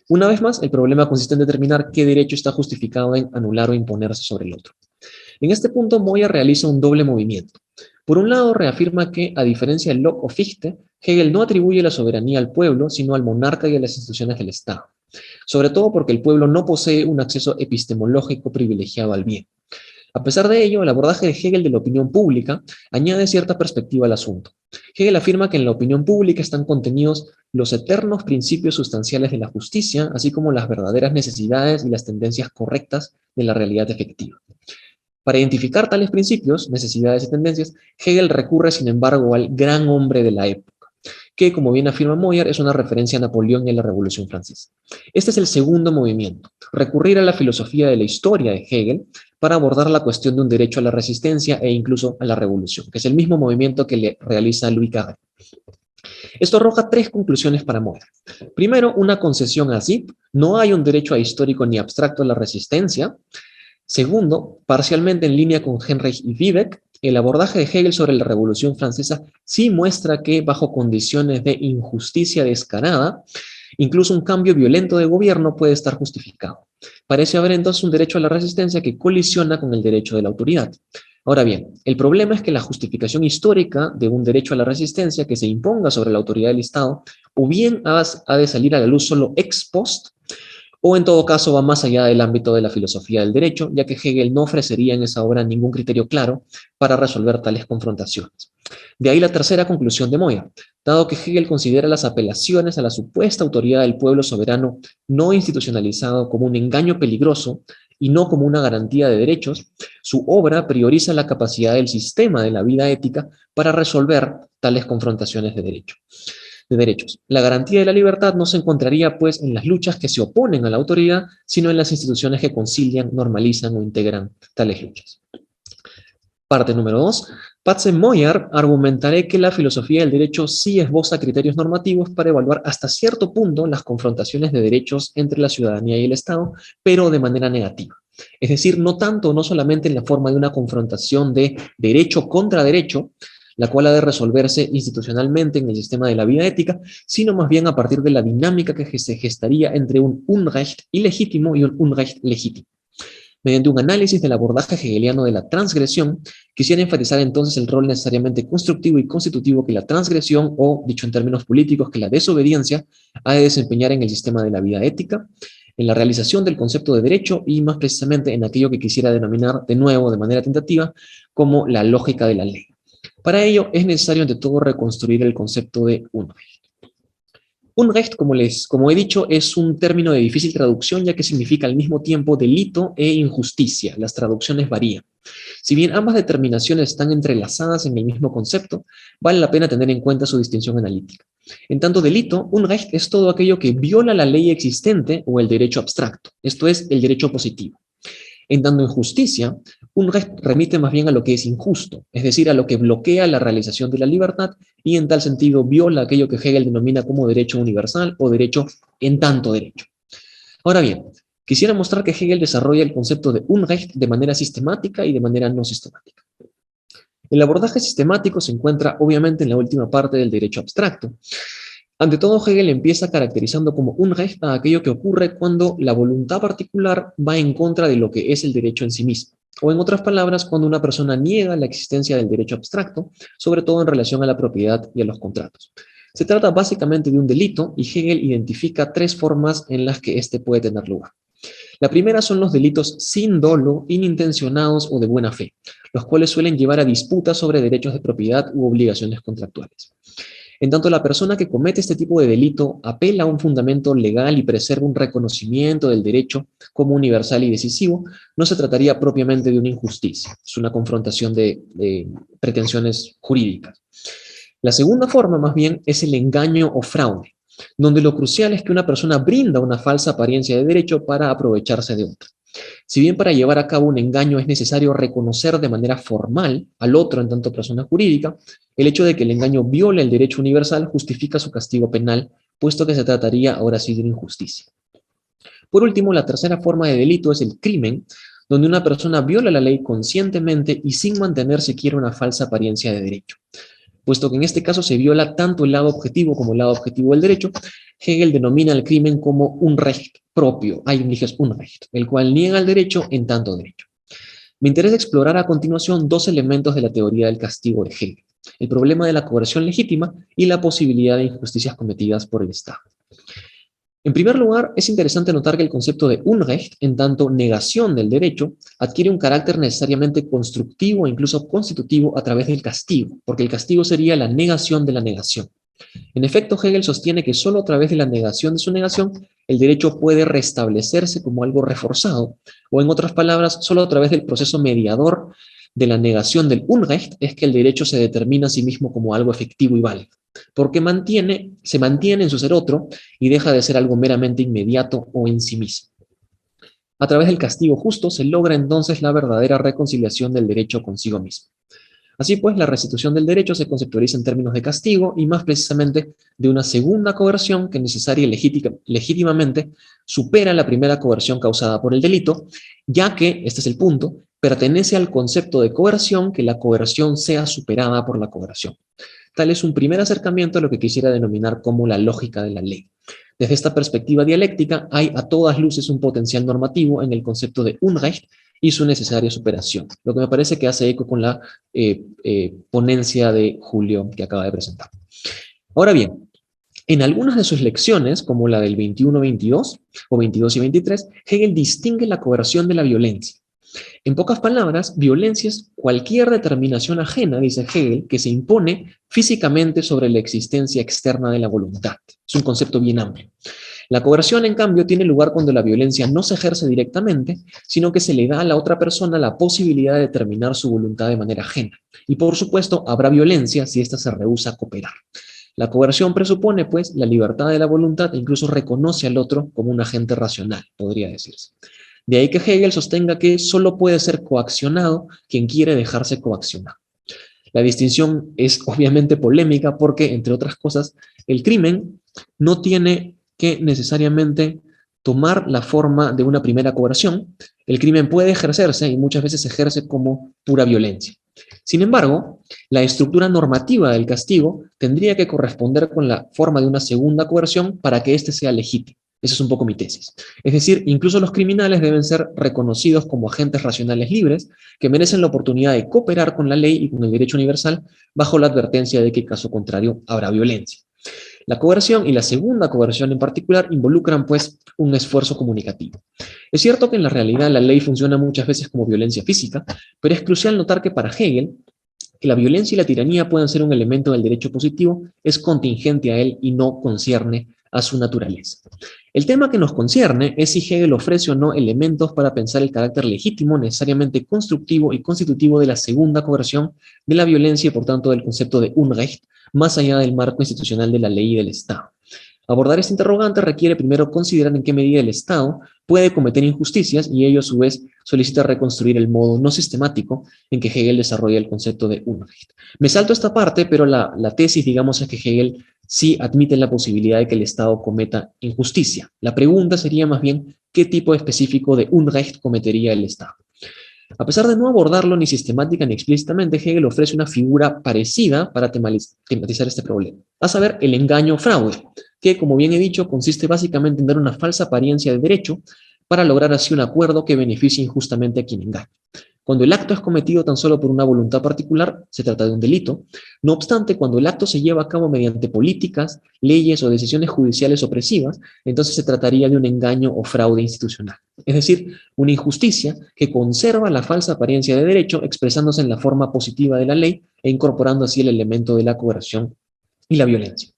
Una vez más, el problema consiste en determinar qué derecho está justificado en anular o imponerse sobre el otro. En este punto, Moyar realiza un doble movimiento. Por un lado, reafirma que, a diferencia de Locke o Fichte, Hegel no atribuye la soberanía al pueblo, sino al monarca y a las instituciones del Estado. Sobre todo porque el pueblo no posee un acceso epistemológico privilegiado al bien. A pesar de ello, el abordaje de Hegel de la opinión pública añade cierta perspectiva al asunto. Hegel afirma que en la opinión pública están contenidos los eternos principios sustanciales de la justicia, así como las verdaderas necesidades y las tendencias correctas de la realidad efectiva. Para identificar tales principios, necesidades y tendencias, Hegel recurre, sin embargo, al gran hombre de la época, que, como bien afirma Moyar, es una referencia a Napoleón y a la Revolución Francesa. Este es el segundo movimiento, recurrir a la filosofía de la historia de Hegel para abordar la cuestión de un derecho a la resistencia e incluso a la revolución, que es el mismo movimiento que le realiza Louis Carrel. Esto arroja tres conclusiones para Moyar. Primero, una concesión a Zip, no hay un derecho histórico ni abstracto a la resistencia. Segundo, parcialmente en línea con Heinrich y Wiebeck, el abordaje de Hegel sobre la Revolución Francesa sí muestra que, bajo condiciones de injusticia descarada, incluso un cambio violento de gobierno puede estar justificado. Parece haber entonces un derecho a la resistencia que colisiona con el derecho de la autoridad. Ahora bien, el problema es que la justificación histórica de un derecho a la resistencia que se imponga sobre la autoridad del Estado o bien ha de salir a la luz solo ex post, o en todo caso va más allá del ámbito de la filosofía del derecho, ya que Hegel no ofrecería en esa obra ningún criterio claro para resolver tales confrontaciones. De ahí la tercera conclusión de Moyar. Dado que Hegel considera las apelaciones a la supuesta autoridad del pueblo soberano no institucionalizado como un engaño peligroso y no como una garantía de derechos, su obra prioriza la capacidad del sistema de la vida ética para resolver tales confrontaciones de derechos. La garantía de la libertad no se encontraría, pues, en las luchas que se oponen a la autoridad, sino en las instituciones que concilian, normalizan o integran tales luchas. Parte número 2. Moyar argumentaré que la filosofía del derecho sí esboza criterios normativos para evaluar hasta cierto punto las confrontaciones de derechos entre la ciudadanía y el Estado, pero de manera negativa. Es decir, no tanto, no solamente en la forma de una confrontación de derecho contra derecho, la cual ha de resolverse institucionalmente en el sistema de la vida ética, sino más bien a partir de la dinámica que se gestaría entre un Unrecht ilegítimo y un Unrecht legítimo. Mediante un análisis del abordaje hegeliano de la transgresión, quisiera enfatizar entonces el rol necesariamente constructivo y constitutivo que la transgresión, o, dicho en términos políticos, que la desobediencia, ha de desempeñar en el sistema de la vida ética, en la realización del concepto de derecho y más precisamente en aquello que quisiera denominar de nuevo, de manera tentativa, como la lógica de la ley. Para ello es necesario ante todo reconstruir el concepto de Unrecht. Unrecht, como he dicho, es un término de difícil traducción ya que significa al mismo tiempo delito e injusticia. Las traducciones varían. Si bien ambas determinaciones están entrelazadas en el mismo concepto, vale la pena tener en cuenta su distinción analítica. En tanto delito, Unrecht es todo aquello que viola la ley existente o el derecho abstracto, esto es, el derecho positivo. En tanto injusticia, Unrecht remite más bien a lo que es injusto, es decir, a lo que bloquea la realización de la libertad y en tal sentido viola aquello que Hegel denomina como derecho universal o derecho en tanto derecho. Ahora bien, quisiera mostrar que Hegel desarrolla el concepto de Unrecht de manera sistemática y de manera no sistemática. El abordaje sistemático se encuentra obviamente en la última parte del derecho abstracto. Ante todo, Hegel empieza caracterizando como Unrecht a aquello que ocurre cuando la voluntad particular va en contra de lo que es el derecho en sí mismo. O en otras palabras, cuando una persona niega la existencia del derecho abstracto, sobre todo en relación a la propiedad y a los contratos. Se trata básicamente de un delito y Hegel identifica tres formas en las que este puede tener lugar. La primera son los delitos sin dolo, inintencionados o de buena fe, los cuales suelen llevar a disputas sobre derechos de propiedad u obligaciones contractuales. En tanto, la persona que comete este tipo de delito apela a un fundamento legal y preserva un reconocimiento del derecho como universal y decisivo, no se trataría propiamente de una injusticia, es una confrontación de pretensiones jurídicas. La segunda forma, más bien, es el engaño o fraude, donde lo crucial es que una persona brinda una falsa apariencia de derecho para aprovecharse de otra. Si bien para llevar a cabo un engaño es necesario reconocer de manera formal al otro en tanto persona jurídica, el hecho de que el engaño viole el derecho universal justifica su castigo penal, puesto que se trataría ahora sí de una injusticia. Por último, la tercera forma de delito es el crimen, donde una persona viola la ley conscientemente y sin mantener siquiera una falsa apariencia de derecho. Puesto que en este caso se viola tanto el lado objetivo como el lado objetivo del derecho, Hegel denomina el crimen como un Recht propio, eigentlich Unrecht, el cual niega el derecho en tanto derecho. Me interesa explorar a continuación dos elementos de la teoría del castigo de Hegel, el problema de la coerción legítima y la posibilidad de injusticias cometidas por el Estado. En primer lugar, es interesante notar que el concepto de Unrecht, en tanto negación del derecho, adquiere un carácter necesariamente constructivo e incluso constitutivo a través del castigo, porque el castigo sería la negación de la negación. En efecto, Hegel sostiene que solo a través de la negación de su negación, el derecho puede restablecerse como algo reforzado, o en otras palabras, solo a través del proceso mediador de la negación del Unrecht es que el derecho se determina a sí mismo como algo efectivo y válido, porque se mantiene en su ser otro y deja de ser algo meramente inmediato o en sí mismo. A través del castigo justo se logra entonces la verdadera reconciliación del derecho consigo mismo. Así pues, la restitución del derecho se conceptualiza en términos de castigo y más precisamente de una segunda coerción que necesaria y legítimamente supera la primera coerción causada por el delito, ya que, este es el punto, pertenece al concepto de coerción que la coerción sea superada por la coerción. Tal es un primer acercamiento a lo que quisiera denominar como la lógica de la ley. Desde esta perspectiva dialéctica hay a todas luces un potencial normativo en el concepto de Unrecht y su necesaria superación, lo que me parece que hace eco con la ponencia de Julio que acaba de presentar. Ahora bien, en algunas de sus lecciones, como la del 21-22 o 22 y 23, Hegel distingue la coerción de la violencia. En pocas palabras, violencia es cualquier determinación ajena, dice Hegel, que se impone físicamente sobre la existencia externa de la voluntad. Es un concepto bien amplio. La coerción, en cambio, tiene lugar cuando la violencia no se ejerce directamente, sino que se le da a la otra persona la posibilidad de determinar su voluntad de manera ajena. Y por supuesto, habrá violencia si ésta se rehúsa a cooperar. La coerción presupone, pues, la libertad de la voluntad e incluso reconoce al otro como un agente racional, podría decirse. De ahí que Hegel sostenga que solo puede ser coaccionado quien quiere dejarse coaccionar. La distinción es obviamente polémica porque, entre otras cosas, el crimen no tiene que necesariamente tomar la forma de una primera coerción. El crimen puede ejercerse y muchas veces se ejerce como pura violencia. Sin embargo, la estructura normativa del castigo tendría que corresponder con la forma de una segunda coerción para que éste sea legítimo. Esa es un poco mi tesis. Es decir, incluso los criminales deben ser reconocidos como agentes racionales libres que merecen la oportunidad de cooperar con la ley y con el derecho universal bajo la advertencia de que, caso contrario, habrá violencia. La coerción y la segunda coerción en particular involucran, pues, un esfuerzo comunicativo. Es cierto que en la realidad la ley funciona muchas veces como violencia física, pero es crucial notar que para Hegel, que la violencia y la tiranía puedan ser un elemento del derecho positivo es contingente a él y no concierne a su naturaleza. El tema que nos concierne es si Hegel ofrece o no elementos para pensar el carácter legítimo, necesariamente constructivo y constitutivo de la segunda coerción de la violencia y por tanto del concepto de Unrecht, más allá del marco institucional de la ley y del Estado. Abordar este interrogante requiere primero considerar en qué medida el Estado puede cometer injusticias y ello a su vez solicita reconstruir el modo no sistemático en que Hegel desarrolla el concepto de Unrecht. Me salto esta parte, pero la tesis, digamos, es que Hegel sí admite la posibilidad de que el Estado cometa injusticia. La pregunta sería más bien, ¿qué tipo específico de Unrecht cometería el Estado? A pesar de no abordarlo ni sistemática ni explícitamente, Hegel ofrece una figura parecida para tematizar este problema, a saber, el engaño-fraude, que, como bien he dicho, consiste básicamente en dar una falsa apariencia de derecho para lograr así un acuerdo que beneficie injustamente a quien engaña. Cuando el acto es cometido tan solo por una voluntad particular, se trata de un delito. No obstante, cuando el acto se lleva a cabo mediante políticas, leyes o decisiones judiciales opresivas, entonces se trataría de un engaño o fraude institucional. Es decir, una injusticia que conserva la falsa apariencia de derecho expresándose en la forma positiva de la ley e incorporando así el elemento de la coerción y la violencia.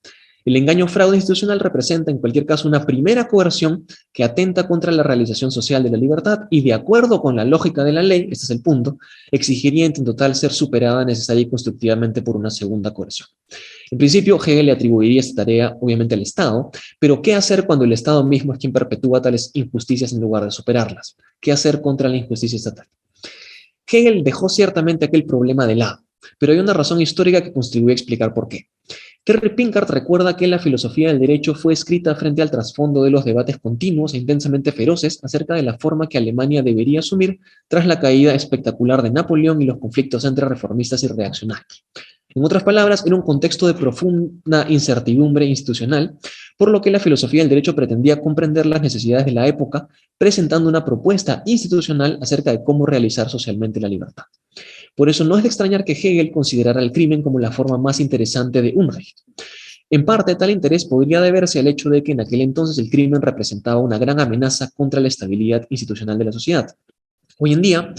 El engaño o fraude institucional representa en cualquier caso una primera coerción que atenta contra la realización social de la libertad y, de acuerdo con la lógica de la ley, este es el punto, exigiría en total ser superada necesaria y constructivamente por una segunda coerción. En principio, Hegel le atribuiría esta tarea obviamente al Estado, pero ¿qué hacer cuando el Estado mismo es quien perpetúa tales injusticias en lugar de superarlas? ¿Qué hacer contra la injusticia estatal? Hegel dejó ciertamente aquel problema de lado, pero hay una razón histórica que contribuye a explicar por qué. Terry Pinkart recuerda que la filosofía del derecho fue escrita frente al trasfondo de los debates continuos e intensamente feroces acerca de la forma que Alemania debería asumir tras la caída espectacular de Napoleón y los conflictos entre reformistas y reaccionarios. En otras palabras, era un contexto de profunda incertidumbre institucional, por lo que la filosofía del derecho pretendía comprender las necesidades de la época, presentando una propuesta institucional acerca de cómo realizar socialmente la libertad. Por eso no es de extrañar que Hegel considerara el crimen como la forma más interesante de Unrecht. En parte, tal interés podría deberse al hecho de que en aquel entonces el crimen representaba una gran amenaza contra la estabilidad institucional de la sociedad. Hoy en día,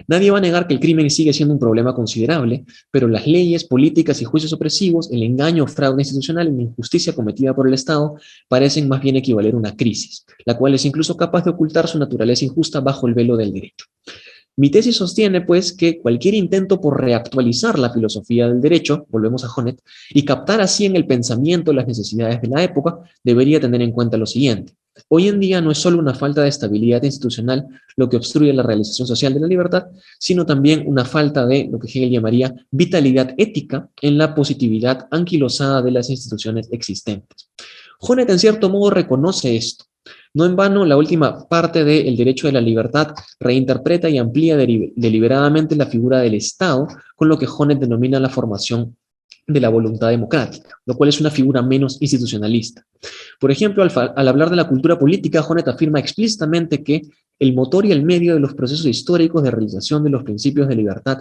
nadie va a negar que el crimen sigue siendo un problema considerable, pero las leyes, políticas y juicios opresivos, el engaño o fraude institucional y la injusticia cometida por el Estado parecen más bien equivaler a una crisis, la cual es incluso capaz de ocultar su naturaleza injusta bajo el velo del derecho. Mi tesis sostiene, pues, que cualquier intento por reactualizar la filosofía del derecho, volvemos a Honneth, y captar así en el pensamiento las necesidades de la época, debería tener en cuenta lo siguiente. Hoy en día no es solo una falta de estabilidad institucional lo que obstruye la realización social de la libertad, sino también una falta de lo que Hegel llamaría vitalidad ética en la positividad anquilosada de las instituciones existentes. Honneth, en cierto modo, reconoce esto. No en vano, la última parte de El derecho de la libertad reinterpreta y amplía deliberadamente la figura del Estado con lo que Honneth denomina la formación de la voluntad democrática, lo cual es una figura menos institucionalista. Por ejemplo, al hablar de la cultura política, Honneth afirma explícitamente que el motor y el medio de los procesos históricos de realización de los principios de libertad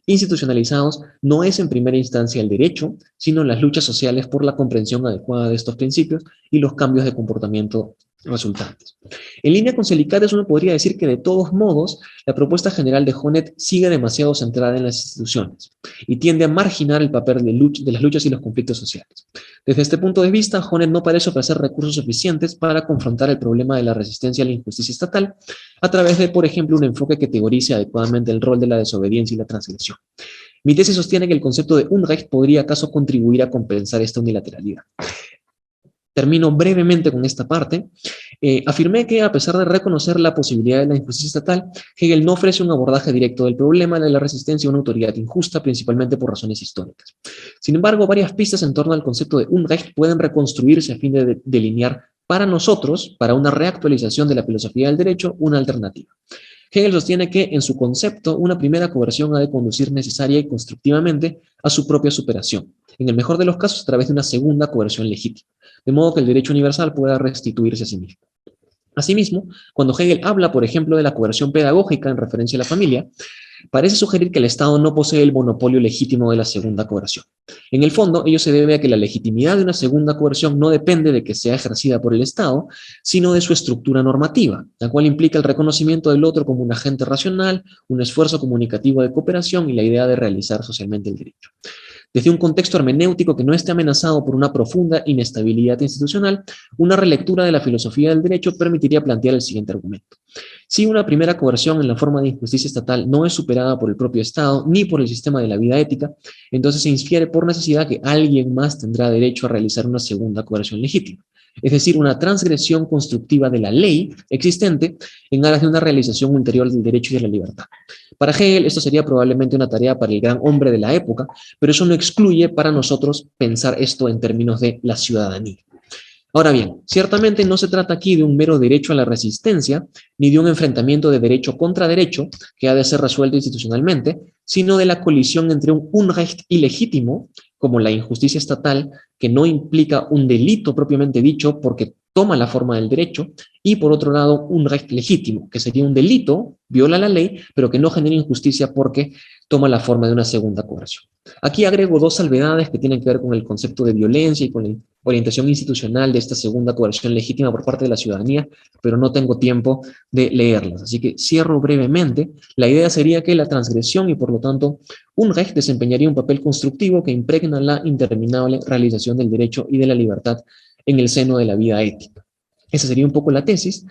institucionalizados no es en primera instancia el derecho, sino las luchas sociales por la comprensión adecuada de estos principios y los cambios de comportamiento resultantes. En línea con Selicates, uno podría decir que de todos modos, la propuesta general de Honneth sigue demasiado centrada en las instituciones y tiende a marginar el papel de las luchas y los conflictos sociales. Desde este punto de vista, Honneth no parece ofrecer recursos suficientes para confrontar el problema de la resistencia a la injusticia estatal a través de, por ejemplo, un enfoque que teorice adecuadamente el rol de la desobediencia y la transgresión. Mi tesis sostiene que el concepto de Unrecht podría acaso contribuir a compensar esta unilateralidad. Termino brevemente con esta parte. Afirmé que, a pesar de reconocer la posibilidad de la injusticia estatal, Hegel no ofrece un abordaje directo del problema de la resistencia a una autoridad injusta, principalmente por razones históricas. Sin embargo, varias pistas en torno al concepto de Unrecht pueden reconstruirse a fin de delinear para nosotros, para una reactualización de la filosofía del derecho, una alternativa. Hegel sostiene que, en su concepto, una primera coerción ha de conducir necesaria y constructivamente a su propia superación, en el mejor de los casos a través de una segunda coerción legítima, de modo que el derecho universal pueda restituirse a sí mismo. Asimismo, cuando Hegel habla, por ejemplo, de la coerción pedagógica en referencia a la familia, parece sugerir que el Estado no posee el monopolio legítimo de la segunda coerción. En el fondo, ello se debe a que la legitimidad de una segunda coerción no depende de que sea ejercida por el Estado, sino de su estructura normativa, la cual implica el reconocimiento del otro como un agente racional, un esfuerzo comunicativo de cooperación y la idea de realizar socialmente el derecho. Desde un contexto hermenéutico que no esté amenazado por una profunda inestabilidad institucional, una relectura de la filosofía del derecho permitiría plantear el siguiente argumento. Si una primera coerción en la forma de injusticia estatal no es superada por el propio Estado ni por el sistema de la vida ética, entonces se infiere por necesidad que alguien más tendrá derecho a realizar una segunda coerción legítima, es decir, una transgresión constructiva de la ley existente en aras de una realización ulterior del derecho y de la libertad. Para Hegel, esto sería probablemente una tarea para el gran hombre de la época, pero eso no excluye para nosotros pensar esto en términos de la ciudadanía. Ahora bien, ciertamente no se trata aquí de un mero derecho a la resistencia, ni de un enfrentamiento de derecho contra derecho que ha de ser resuelto institucionalmente, sino de la colisión entre un Unrecht ilegítimo, como la injusticia estatal, que no implica un delito propiamente dicho porque toma la forma del derecho, y por otro lado, un Recht legítimo, que sería un delito, viola la ley, pero que no genera injusticia porque toma la forma de una segunda coerción. Aquí agrego dos salvedades que tienen que ver con el concepto de violencia y con la orientación institucional de esta segunda coerción legítima por parte de la ciudadanía, pero no tengo tiempo de leerlas. Así que cierro brevemente. La idea sería que la transgresión y por lo tanto un Recht desempeñaría un papel constructivo que impregna la interminable realización del derecho y de la libertad en el seno de la vida ética. Esa sería un poco la tesis,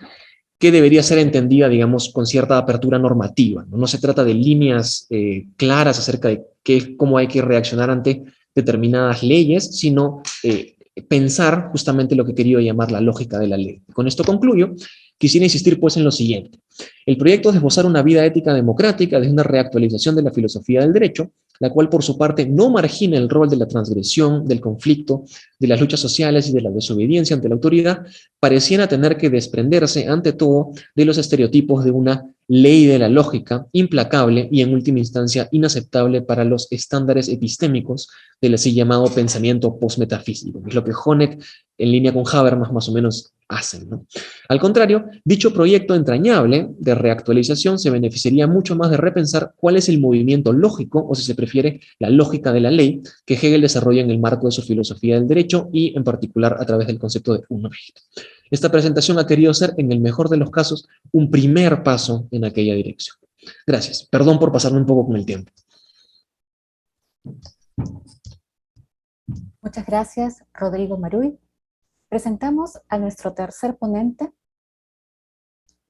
que debería ser entendida, digamos, con cierta apertura normativa. No se trata de líneas claras acerca de cómo hay que reaccionar ante determinadas leyes, sino pensar justamente lo que he querido llamar la lógica de la ley. Con esto concluyo. Quisiera insistir pues en lo siguiente. El proyecto es esbozar una vida ética democrática desde una reactualización de la filosofía del derecho, la cual por su parte no margina el rol de la transgresión, del conflicto, de las luchas sociales y de la desobediencia ante la autoridad, pareciera tener que desprenderse ante todo de los estereotipos de una ley de la lógica implacable y en última instancia inaceptable para los estándares epistémicos del así llamado pensamiento postmetafísico, que es lo que Honeck en línea con Habermas más o menos hacen, ¿no? Al contrario, dicho proyecto entrañable de reactualización se beneficiaría mucho más de repensar cuál es el movimiento lógico, o si se prefiere, la lógica de la ley, que Hegel desarrolla en el marco de su filosofía del derecho y en particular a través del concepto de Unrecht. Esta presentación ha querido ser, en el mejor de los casos, un primer paso en aquella dirección. Gracias. Perdón por pasarme un poco con el tiempo. Muchas gracias, Rodrigo Maruy. Presentamos a nuestro tercer ponente,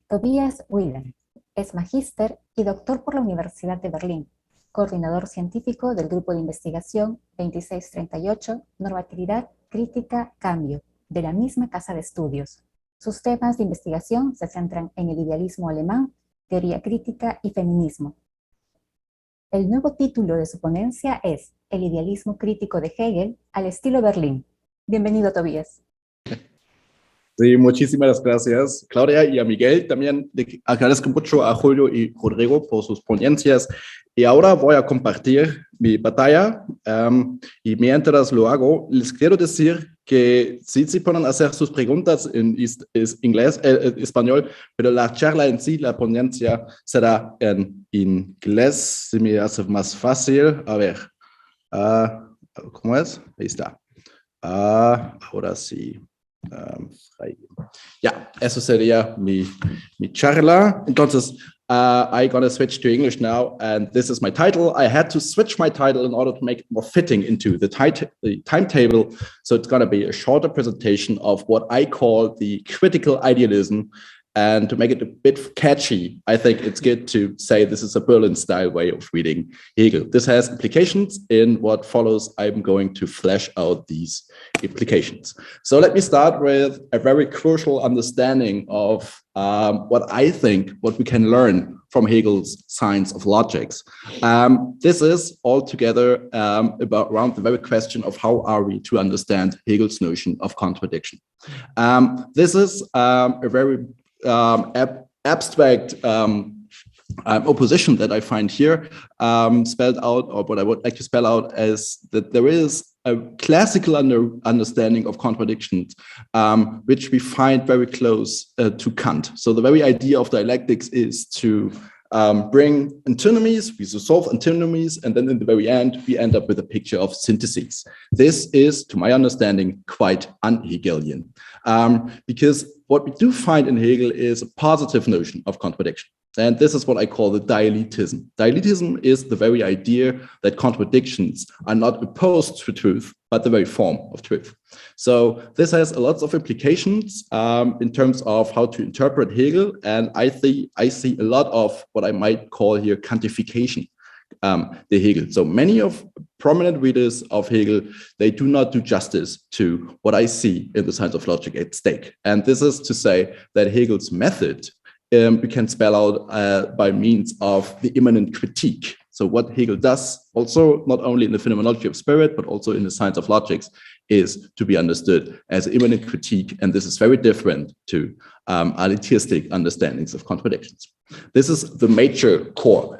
Tobias Wilhelm. Es magíster y doctor por la Universidad de Berlín, coordinador científico del Grupo de Investigación 2638, Normatividad, Crítica, Cambio, de la misma casa de estudios. Sus temas de investigación se centran en el idealismo alemán, teoría crítica y feminismo. El nuevo título de su ponencia es El idealismo crítico de Hegel al estilo Berlín. Bienvenido, Tobias. Sí, muchísimas gracias, Claudia, y a Miguel. También agradezco mucho a Julio y Rodrigo por sus ponencias. Y ahora voy a compartir mi pantalla. Y mientras lo hago, les quiero decir que sí se pueden hacer sus preguntas en inglés, español, pero la charla en sí, la ponencia, será en inglés. Se me hace más fácil. A ver, ¿cómo es? Ahí está. Ahora sí. Ya, eso sería mi charla. Entonces, I'm going to switch to English now, and this is my title. I had to switch my title in order to make it more fitting into the timetable. So it's going to be a shorter presentation of what I call the critical idealism. And to make it a bit catchy, I think it's good to say this is a Berlin-style way of reading Hegel. This has implications. In what follows, I'm going to flesh out these implications. So let me start with a very crucial understanding of what we can learn from Hegel's Science of Logics. This is altogether around the very question of how are we to understand Hegel's notion of contradiction. This is a very abstract opposition that I find here spelled out, or what I would like to spell out as that there is a classical understanding of contradictions, which we find very close to Kant. So the very idea of dialectics is to bring antinomies, we solve antinomies, and then in the very end, we end up with a picture of syntheses. This is, to my understanding, quite un-Hegelian, because what we do find in Hegel is a positive notion of contradiction. And this is what I call the dialectism. Dialectism is the very idea that contradictions are not opposed to truth, but the very form of truth. So this has lots of implications in terms of how to interpret Hegel. And I see a lot of what I might call here Kantification, the Hegel. So many of prominent readers of Hegel, they do not do justice to what I see in the Science of Logic at stake. And this is to say that Hegel's method we can spell out by means of the immanent critique. So what Hegel does also, not only in the phenomenology of spirit, but also in the Science of Logics, is to be understood as immanent critique. And this is very different to elitistic understandings of contradictions. This is the major core,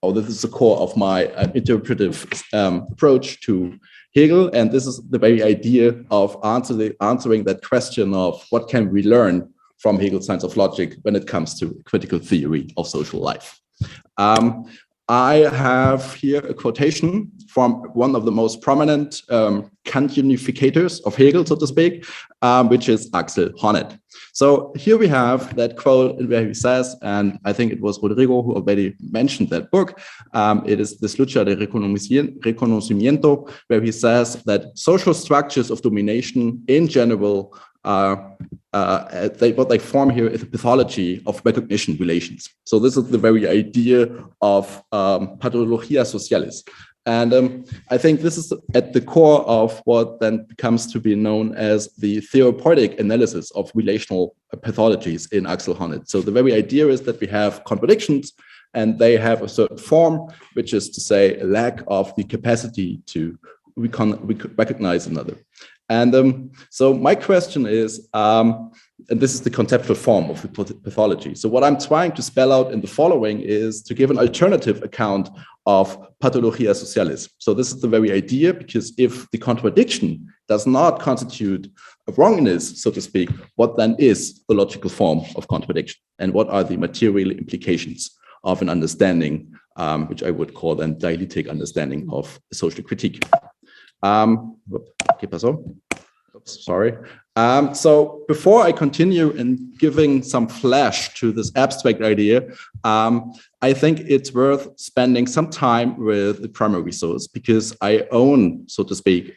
or this is the core of my interpretive approach to Hegel, and this is the very idea of answering that question of what can we learn from Hegel's science of logic when it comes to critical theory of social life. I have here a quotation from one of the most prominent Kantianificators of Hegel, so to speak, which is Axel Honneth. So here we have that quote where he says, and I think it was Rodrigo who already mentioned that book, it is Des Lucha de Reconocimiento, where he says that social structures of domination in general what they form here is a pathology of recognition relations. So this is the very idea of pathologia socialis. And I think this is at the core of what then comes to be known as the therapeutic analysis of relational pathologies in Axel Honneth. So the very idea is that we have contradictions and they have a certain form, which is to say a lack of the capacity to recognize another. And so my question is, and this is the conceptual form of the pathology. So what I'm trying to spell out in the following is to give an alternative account of pathologia socialis. So this is the very idea, because if the contradiction does not constitute a wrongness, so to speak, what then is the logical form of contradiction? And what are the material implications of an understanding, which I would call then dialectic understanding of social critique? Oops, sorry. So before I continue in giving some flesh to this abstract idea, I think it's worth spending some time with the primary source, because I own, so to speak,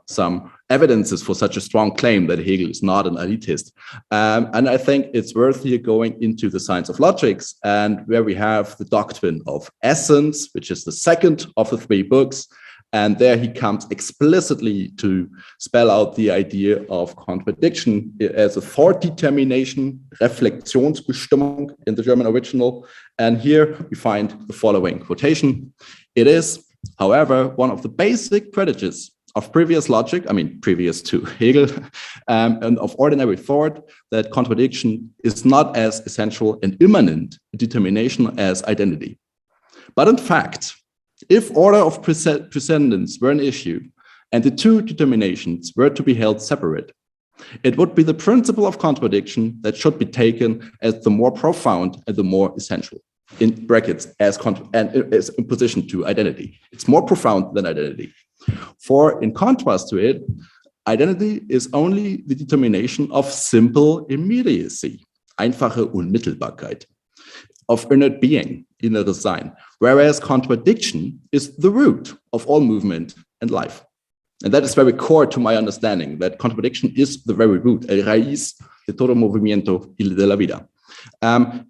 some evidences for such a strong claim that Hegel is not an elitist. And I think it's worth here going into the science of logics, and where we have the doctrine of essence, which is the second of the three books. And there he comes explicitly to spell out the idea of contradiction as a thought determination, Reflexionsbestimmung in the German original. And here we find the following quotation. It is, however, one of the basic predicates of previous logic, I mean, previous to Hegel, and of ordinary thought, that contradiction is not as essential and immanent a determination as identity. But in fact, if order of precedence were an issue and the two determinations were to be held separate, it would be the principle of contradiction that should be taken as the more profound and the more essential, in brackets, as in position to identity. It's more profound than identity. For in contrast to it, identity is only the determination of simple immediacy, einfache Unmittelbarkeit, of inert being, inneres Sein, whereas contradiction is the root of all movement and life. And that is very core to my understanding, that contradiction is the very root, el raíz de todo movimiento y de la vida.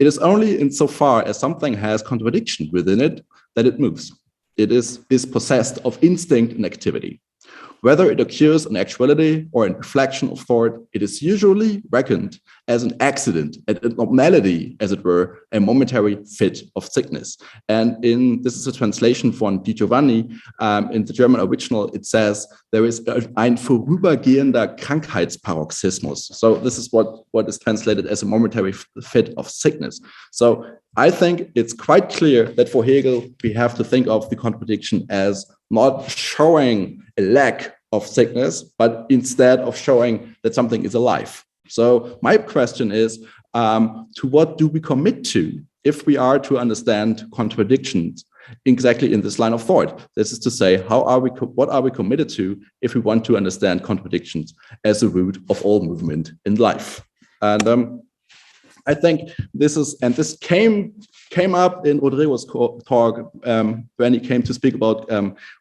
It is only insofar as something has contradiction within it that it moves. It is possessed of instinct and activity. Whether it occurs in actuality or in reflection of thought, it is usually reckoned as an accident, an abnormality, as it were, a momentary fit of sickness. And this is a translation from Di Giovanni. In the German original, it says there is ein vorübergehender Krankheitsparoxysmus. So this is what is translated as a momentary fit of sickness. So I think it's quite clear that for Hegel, we have to think of the contradiction as not showing a lack of sickness, but instead of showing that something is alive. So my question is, to what do we commit to if we are to understand contradictions exactly in this line of thought? This is to say, what are we committed to if we want to understand contradictions as the root of all movement in life? And I think this came up in Rodrigo's talk when he came to speak about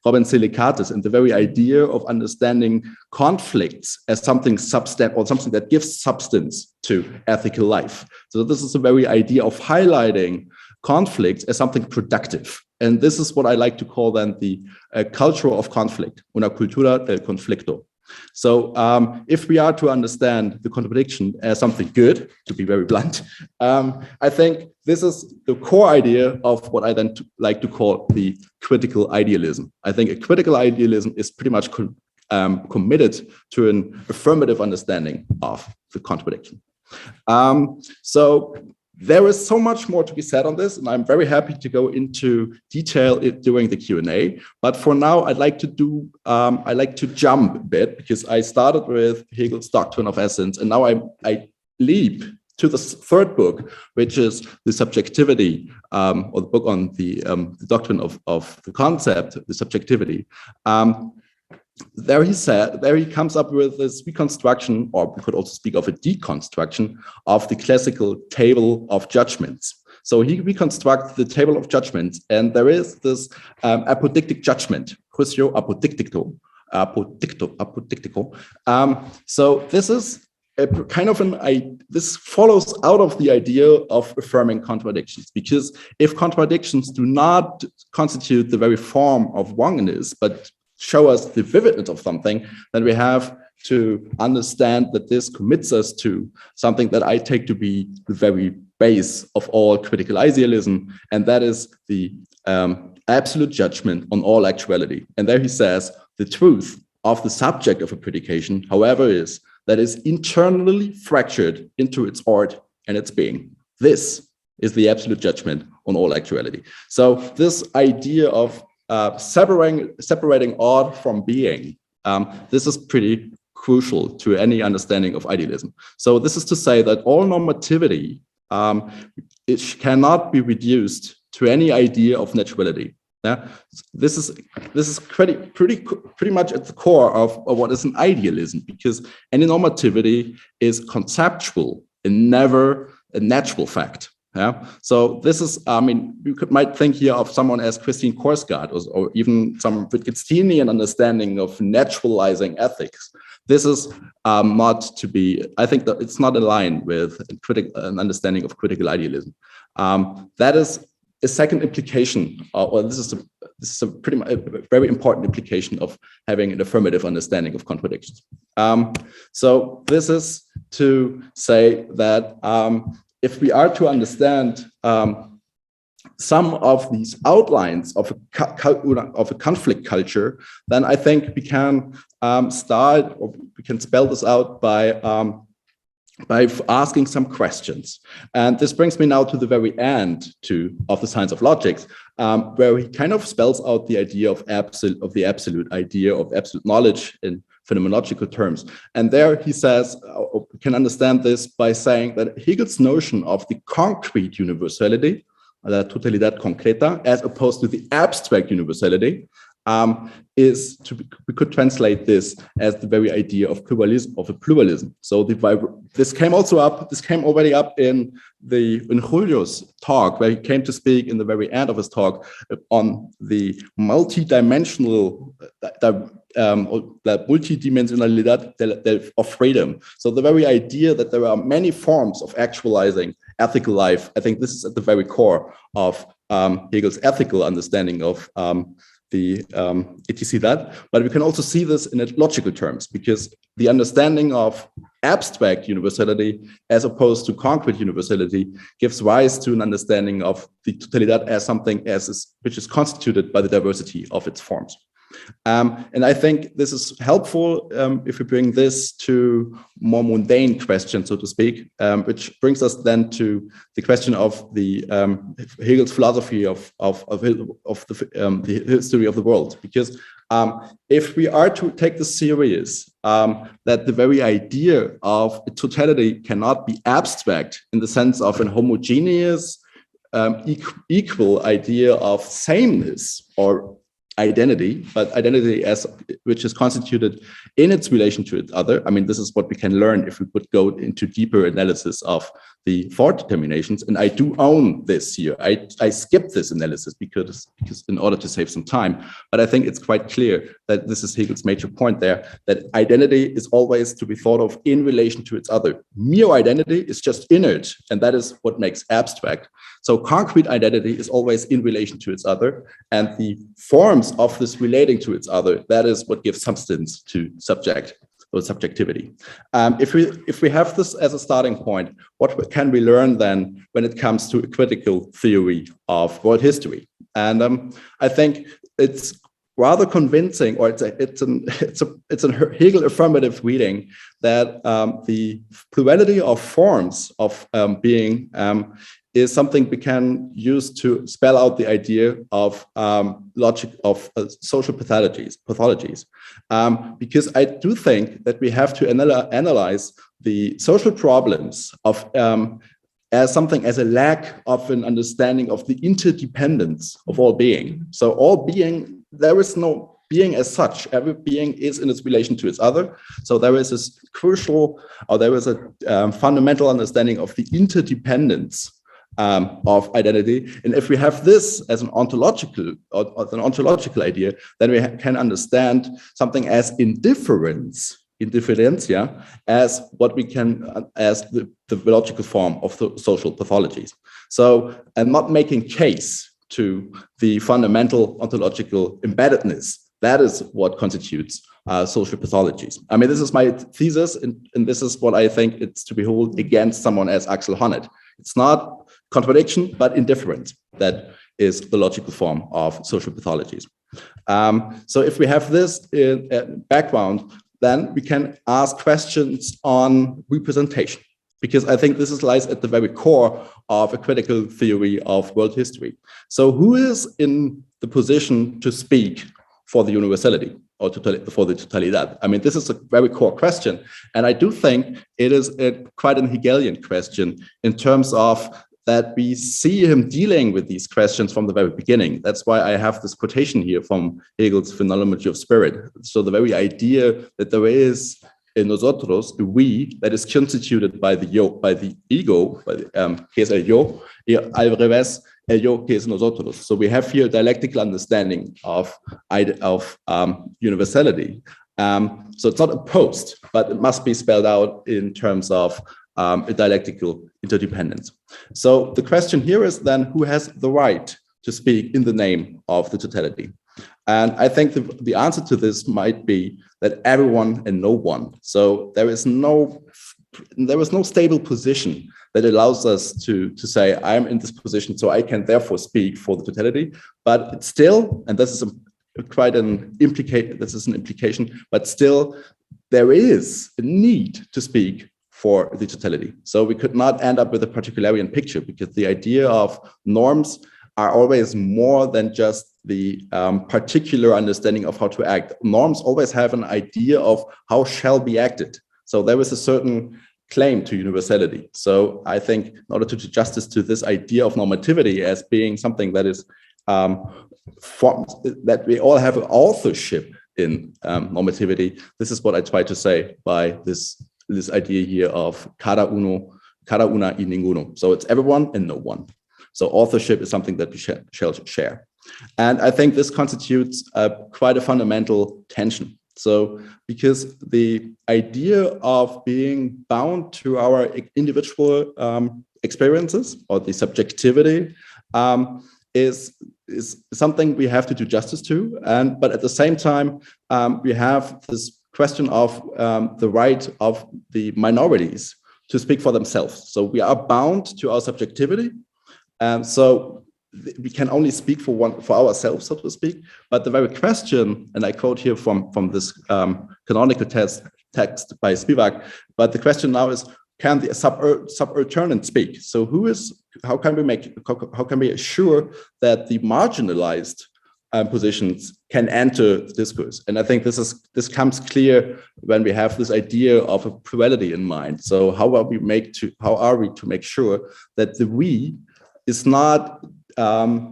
Robin Silicates and the very idea of understanding conflicts as something substantive or something that gives substance to ethical life. So this is a very idea of highlighting conflicts as something productive. And this is what I like to call then the culture of conflict, una cultura del conflicto. So if we are to understand the contradiction as something good, to be very blunt, I think this is the core idea of what I then like to call the critical idealism. I think a critical idealism is pretty much committed to an affirmative understanding of the contradiction. So There is so much more to be said on this, and I'm very happy to go into detail during the Q&A. But for now, I'd like to jump a bit, because I started with Hegel's Doctrine of Essence, and now I leap to the third book, which is the subjectivity, or the book on the doctrine of the concept, the subjectivity. There he comes up with this reconstruction, or we could also speak of a deconstruction of the classical table of judgments. So he reconstructs the table of judgments, and there is this apodictic judgment, juicio apodictico. So this is a kind of this follows out of the idea of affirming contradictions, because if contradictions do not constitute the very form of wrongness, but show us the vividness of something, then we have to understand that this commits us to something that I take to be the very base of all critical idealism, and that is the absolute judgment on all actuality. And there he says, the truth of the subject of a predication, however, is that is internally fractured into its art and its being. This is the absolute judgment on all actuality. So this idea of separating art from being, this is pretty crucial to any understanding of idealism. So this is to say that all normativity, it cannot be reduced to any idea of naturality. Yeah, this is pretty much at the core of what is an idealism, because any normativity is conceptual and never a natural fact. Yeah, so this is, I mean, you might think here of someone as Christine Korsgaard, or even some Wittgensteinian understanding of naturalizing ethics. This is not to be, I think that it's not aligned with an understanding of critical idealism. That is a second implication, or this is a pretty much a very important implication of having an affirmative understanding of contradictions. So this is to say that if we are to understand some of these outlines of a conflict culture, then I think we can start, or we can spell this out by asking some questions. And this brings me now to the very end of the Science of Logic, where he kind of spells out the idea of the absolute idea of absolute knowledge in phenomenological terms. And there he says, we can understand this by saying that Hegel's notion of the concrete universality, la totalidad concreta, as opposed to the abstract universality, we could translate this as the very idea of pluralism. So this came already up in Julio's talk, where he came to speak in the very end of his talk on the multidimensional, the multidimensionalidad of freedom. So the very idea that there are many forms of actualizing ethical life, I think this is at the very core of Hegel's ethical understanding of the eticidad, but we can also see this in logical terms, because the understanding of abstract universality as opposed to concrete universality gives rise to an understanding of the totalidad as something which is constituted by the diversity of its forms. And I think this is helpful if we bring this to more mundane questions, so to speak, which brings us then to the question of the Hegel's philosophy of the history of the world. Because if we are to take this serious, that the very idea of totality cannot be abstract in the sense of an homogeneous, equal idea of sameness or identity, but identity which is constituted in its relation to its other. I mean, this is what we can learn if we would go into deeper analysis of the thought determinations. And I do own this here. I skipped this analysis because in order to save some time, but I think it's quite clear that this is Hegel's major point there, that identity is always to be thought of in relation to its other. Mere identity is just inert, and that is what makes abstract. So concrete identity is always in relation to its other, and the forms of this relating to its other, that is what gives substance to subjectivity. If we have this as a starting point, what can we learn then when it comes to a critical theory of world history? And I think it's rather convincing, or it's a Hegel affirmative reading that the plurality of forms of being is something we can use to spell out the idea of logic of social pathologies. Because I do think that we have to analyze the social problems of as a lack of an understanding of the interdependence of all being. So all being, there is no being as such. Every being is in its relation to its other. So there is this crucial, or there is a fundamental understanding of the interdependence of identity. And if we have this as an ontological idea, then we can understand something as indifference as what we can as the logical form of the social pathologies. So, and not making case to the fundamental ontological embeddedness, that is what constitutes social pathologies. I mean, this is my thesis, and this is what I think it's to behold against someone as Axel Honneth. It's not contradiction, but indifference that is the logical form of social pathologies. So if we have this background, then we can ask questions on representation, because I think this lies at the very core of a critical theory of world history. So who is in the position to speak for the universality or for the totalidad? I mean, this is a very core question. And I do think it is quite an Hegelian question in terms of that we see him dealing with these questions from the very beginning. That's why I have this quotation here from Hegel's Phenomenology of Spirit. So the very idea that there is in nosotros, a we, that is constituted by the yo, by the ego, by the, que es el yo, y al revés, el yo que es nosotros. So we have here a dialectical understanding of universality. So it's not opposed, but it must be spelled out in terms of a dialectical interdependence. So the question here is then, who has the right to speak in the name of the totality? And I think the answer to this might be that everyone and no one. So there is no stable position that allows us to say, I'm in this position, so I can therefore speak for the totality. But it's still, and this is an implication, but still there is a need to speak for the totality. So we could not end up with a particularian picture, because the idea of norms are always more than just the particular understanding of how to act. Norms always have an idea of how shall be acted. So there is a certain claim to universality. So I think in order to do justice to this idea of normativity as being something that is that we all have an authorship in normativity, this is what I try to say by this idea here of cada una y ninguno. So it's everyone and no one. So authorship is something that we shall share. And I think this constitutes quite a fundamental tension. So because the idea of being bound to our individual experiences, or the subjectivity, is something we have to do justice to. But at the same time, we have this question of the right of the minorities to speak for themselves. So we are bound to our subjectivity. So we can only speak for ourselves, so to speak. But the very question, and I quote here from this canonical text by Spivak, but the question now is, can the subalternate speak? So how can we assure that the marginalized positions can enter the discourse? And I think this comes clear when we have this idea of a plurality in mind. So how are we to make sure that the we is not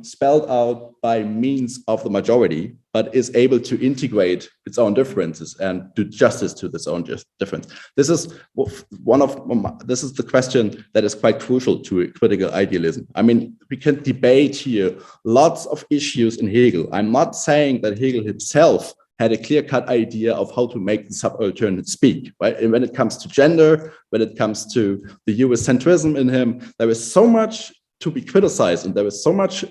spelled out by means of the majority, but is able to integrate its own differences and do justice to its own difference? This is the question that is quite crucial to critical idealism. I mean, we can debate here lots of issues in Hegel. I'm not saying that Hegel himself had a clear-cut idea of how to make the subalternate speak, right? And when it comes to gender, when it comes to the Eurocentrism in him, there is so much to be criticized, and there is so much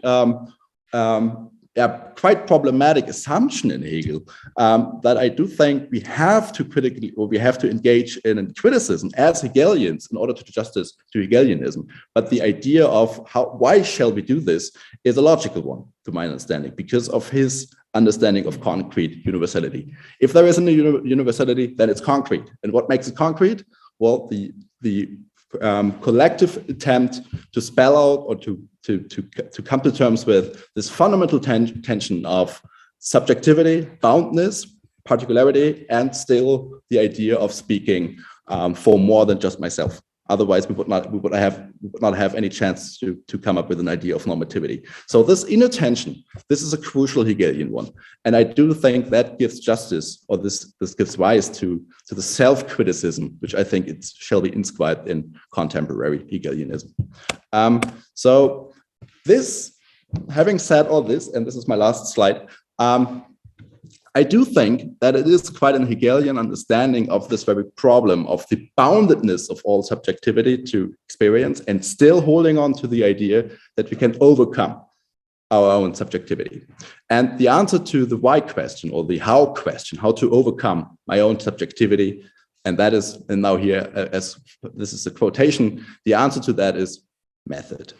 quite problematic assumption in Hegel that I do think we have to critically, or we have to engage in criticism as Hegelians in order to do justice to Hegelianism. But the idea of why shall we do this is a logical one, to my understanding, because of his understanding of concrete universality. If there isn't a universality, then it's concrete. And what makes it concrete? Well, the collective attempt to spell out or to come to terms with this fundamental tension of subjectivity, boundness, particularity, and still the idea of speaking for more than just myself. Otherwise, we would not have any chance to come up with an idea of normativity. So this inner tension, this is a crucial Hegelian one, and I do think that gives justice, or this gives rise to the self-criticism, which I think it shall be inscribed in contemporary Hegelianism. So this, having said all this, and this is my last slide. I do think that it is quite an Hegelian understanding of this very problem of the boundedness of all subjectivity to experience, and still holding on to the idea that we can overcome our own subjectivity. And the answer to the why question, or the how question, how to overcome my own subjectivity, and that is, and now here, as this is a quotation, the answer to that is method.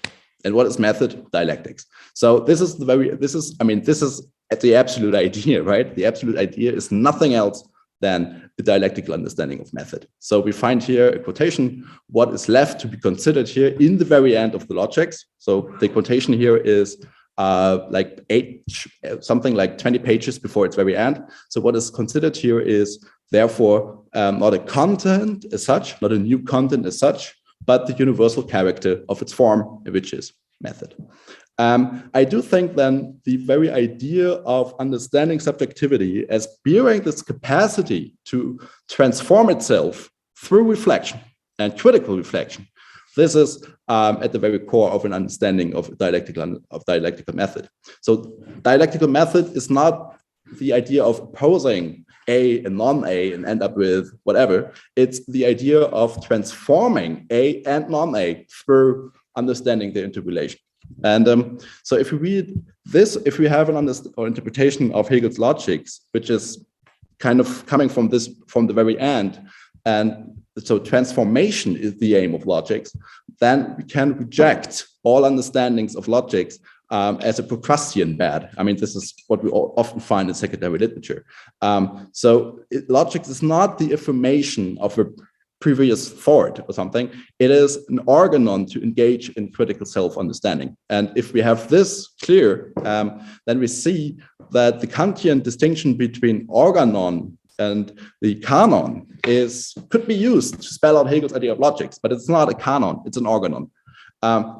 And what is method? Dialectics. So this is the absolute idea, right? The absolute idea is nothing else than the dialectical understanding of method. So we find here a quotation, what is left to be considered here in the very end of the logics. So the quotation here is something like 20 pages before its very end. So what is considered here is therefore not a content as such, not a new content as such, but the universal character of its form, which is method. I do think then the very idea of understanding subjectivity as bearing this capacity to transform itself through reflection and critical reflection, this is at the very core of an understanding of dialectical method. So dialectical method is not the idea of opposing A and non-A and end up with whatever. It's the idea of transforming A and non-A through understanding the interrelation. And so if we read this, if we have an interpretation of Hegel's logics, which is kind of coming from the very end, and so transformation is the aim of logics, then we can reject all understandings of logics as a Procrustean bad. I mean, this is what we often find in secondary literature. Logics is not the affirmation of a previous thought or something. It is an organon to engage in critical self-understanding. And if we have this clear, then we see that the Kantian distinction between organon and the canon could be used to spell out Hegel's idea of logics, but it's not a canon, it's an organon.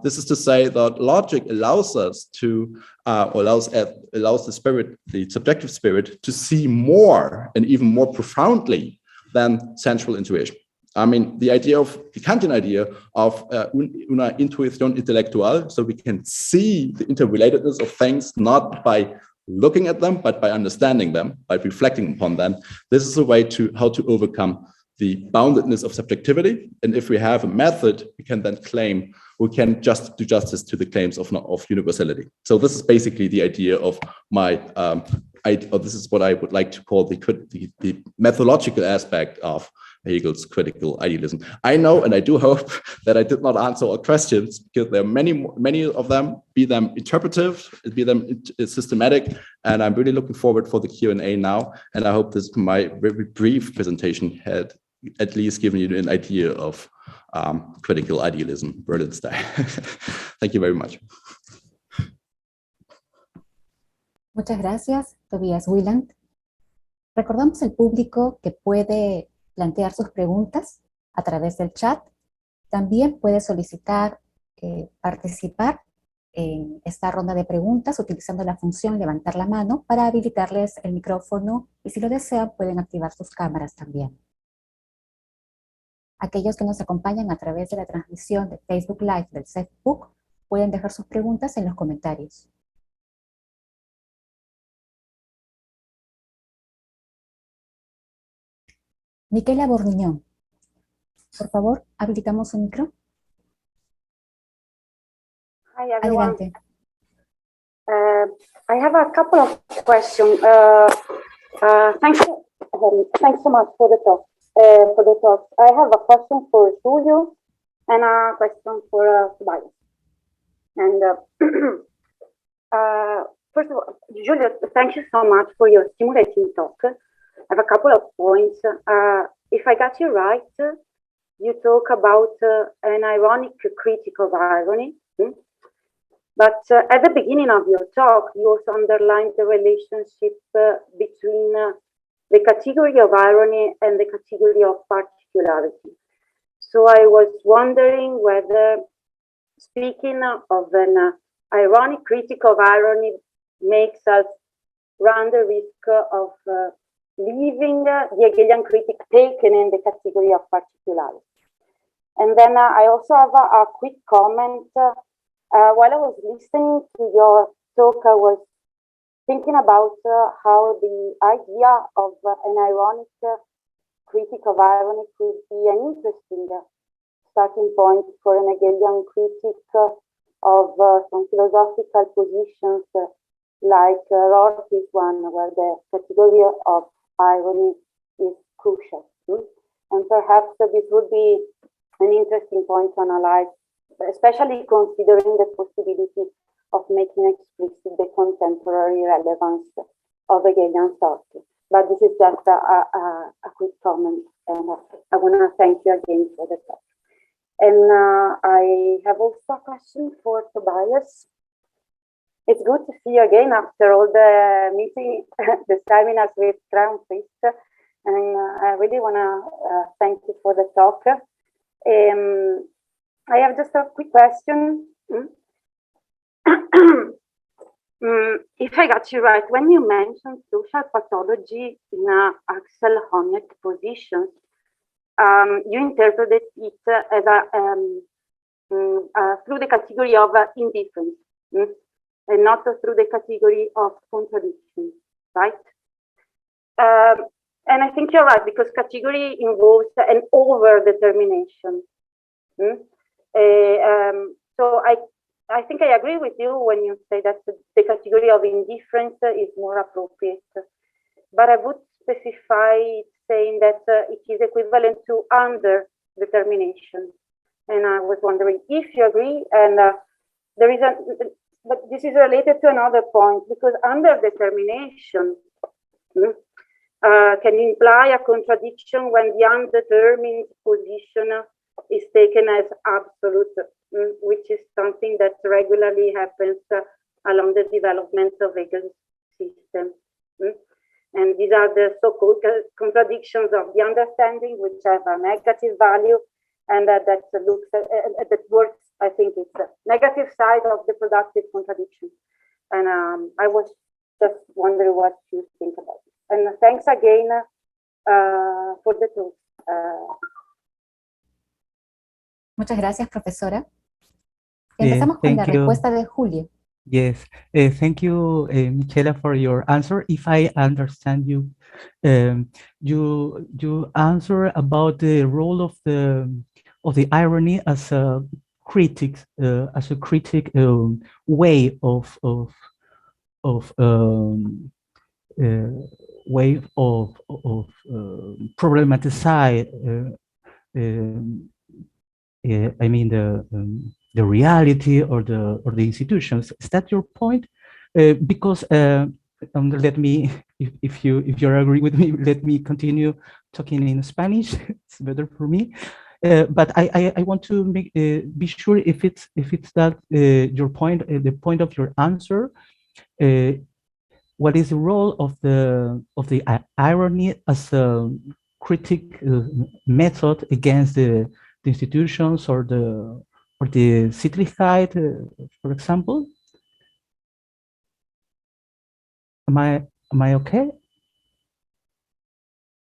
This is to say that logic allows us to, allows the subjective spirit to see more and even more profoundly than central intuition. I mean, the Kantian idea of una intuición intelectual, so we can see the interrelatedness of things not by looking at them, but by understanding them, by reflecting upon them. This is a way how to overcome the boundedness of subjectivity. And if we have a method, we can then claim, we can just do justice to the claims of universality. So this is basically the idea of this is what I would like to call the methodological aspect of Hegel's critical idealism. I know, and I do hope that I did not answer all questions, because there are many of them, be them interpretive, be them systematic, and I'm really looking forward for the Q&A now. And I hope this, my very brief presentation, had at least given you an idea of critical idealism, Berlin style. Thank you very much. Muchas gracias, Tobias Wieland. Recordamos al público que puede plantear sus preguntas a través del chat. También puede solicitar participar en esta ronda de preguntas utilizando la función levantar la mano para habilitarles el micrófono, y si lo desean pueden activar sus cámaras también. Aquellos que nos acompañan a través de la transmisión de Facebook Live del CEFBOOK pueden dejar sus preguntas en los comentarios. Miquela Borniñón, por favor, habilitamos su micro. Hi everyone. Adelante. I have a couple of questions. Thanks so much for the talk. I have a question for Julio and a question for Tobias. And first of all, Julio, thank you so much for your stimulating talk. I have a couple of points. If I got you right, you talk about an ironic critique of irony. But at the beginning of your talk, you also underlined the relationship between the category of irony and the category of particularity. So I was wondering whether speaking of an ironic critique of irony makes us run the risk of leaving the Hegelian critique taken in the category of particularity. And then I also have a quick comment. While I was listening to your talk, I was thinking about how the idea of an ironic critique of irony could be an interesting starting point for an Hegelian critique of some philosophical positions like Rorty's one, where the category of irony is crucial. And perhaps this would be an interesting point to analyze, especially considering the possibility of making explicit the contemporary relevance of Hegelian thought. But this is just a quick comment, and I want to thank you again for the talk. And I have also a question for Tobias. It's good to see you again after all the meeting, the seminars with Crown Priest, and I really want to thank you for the talk. I have just a quick question. If I got you right, when you mentioned social pathology in Axel Honneth position, you interpreted it as through the category of indifference, and not through the category of contradiction, right? And I think you're right, because category involves an over-determination. So I think I agree with you when you say that the category of indifference is more appropriate. But I would specify it saying that it is equivalent to under-determination. And I was wondering if you agree, and there is but this is related to another point, because under-determination can imply a contradiction when the undetermined position is taken as absolute, which is something that regularly happens along the development of Hegel's system. And these are the so-called contradictions of the understanding, which have a negative value, and that looks that works. I think it's a negative side of the productive contradiction. And I was just wondering what you think about it. And thanks again for the talk. Muchas gracias, profesora. Empezamos con la Thank you. respuesta de Julio. Yes, thank you, Michela, for your answer. If I understand you, you answer about the role of the irony as a critic, way of problematize. I mean the reality or the institutions. Is that your point? Because let me, if you agree with me, let me continue talking in Spanish. It's better for me. But I want to make, be sure if it's that your point, the point of your answer. What is the role of the irony as a critic method against the institutions or the Sittlichkeit, for example? Am I okay?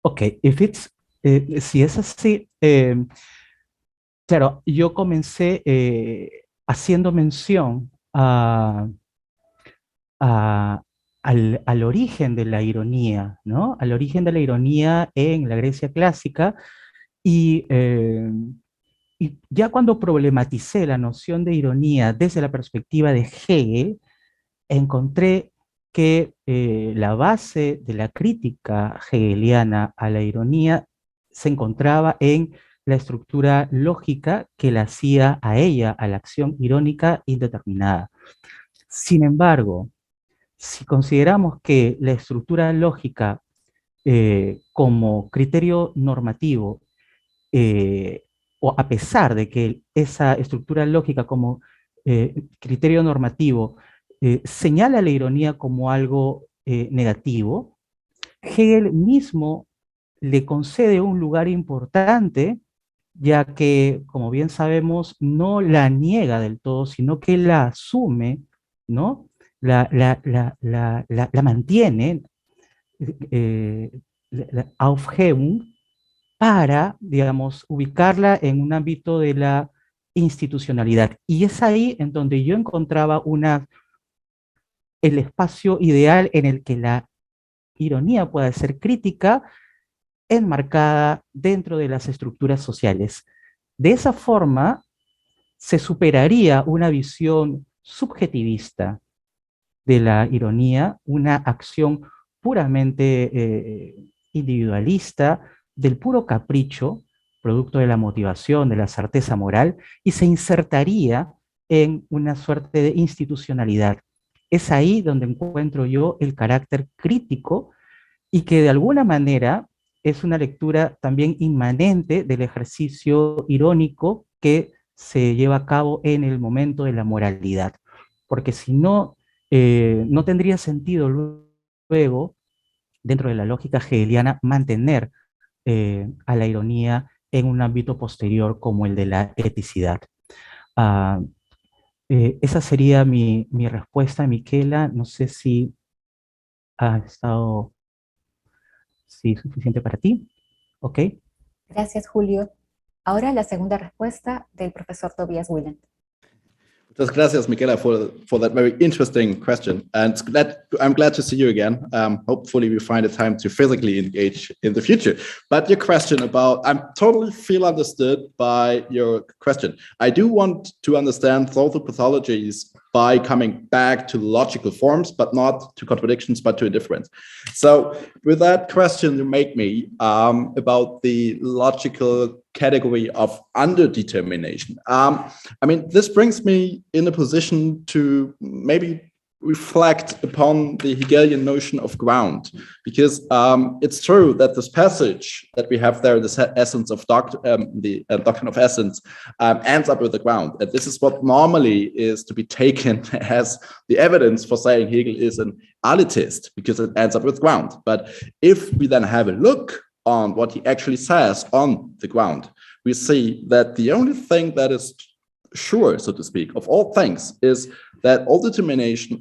Okay, if it's si es así, claro, yo comencé haciendo mención al origen de la ironía, ¿no? Al origen de la ironía en la Grecia clásica, y ya cuando problematicé la noción de ironía desde la perspectiva de Hegel, encontré que la base de la crítica hegeliana a la ironía se encontraba en la estructura lógica que la hacía a ella, a la acción irónica indeterminada. Sin embargo, si consideramos que la estructura lógica como criterio normativo, o a pesar de que esa estructura lógica como criterio normativo señala la ironía como algo negativo, Hegel mismo le concede un lugar importante, ya que, como bien sabemos, no la niega del todo, sino que la asume, ¿no? La mantiene, Aufhebung, para, digamos, ubicarla en un ámbito de la institucionalidad. Y es ahí en donde yo encontraba el espacio ideal en el que la ironía pueda ser crítica, enmarcada dentro de las estructuras sociales. De esa forma, se superaría una visión subjetivista de la ironía, una acción puramente individualista, del puro capricho, producto de la motivación, de la certeza moral, y se insertaría en una suerte de institucionalidad. Es ahí donde encuentro yo el carácter crítico y que de alguna manera es una lectura también inmanente del ejercicio irónico que se lleva a cabo en el momento de la moralidad. Porque si no, no tendría sentido luego, dentro de la lógica hegeliana, mantener a la ironía en un ámbito posterior como el de la eticidad. Ah, esa sería mi respuesta, Miquela. No sé si ha estado suficiente para ti. ¿Ok? Gracias, Julio. Ahora la segunda respuesta del profesor Tobias Wieland. Muchas gracias, Michaela, for that very interesting question. And I'm glad to see you again. Hopefully we find a time to physically engage in the future. But your question about, I totally feel understood by your question. I do want to understand social pathologies by coming back to logical forms, but not to contradictions, but to indifference. So with that question you make me about the logical category of underdetermination. I mean, this brings me in a position to maybe reflect upon the Hegelian notion of ground, because it's true that this passage that we have there, the essence of the doctrine of essence, ends up with the ground. And this is what normally is to be taken as the evidence for saying Hegel is an elitist, because it ends up with ground. But if we then have a look on what he actually says on the ground, we see that the only thing that is sure, so to speak, of all things is that all determination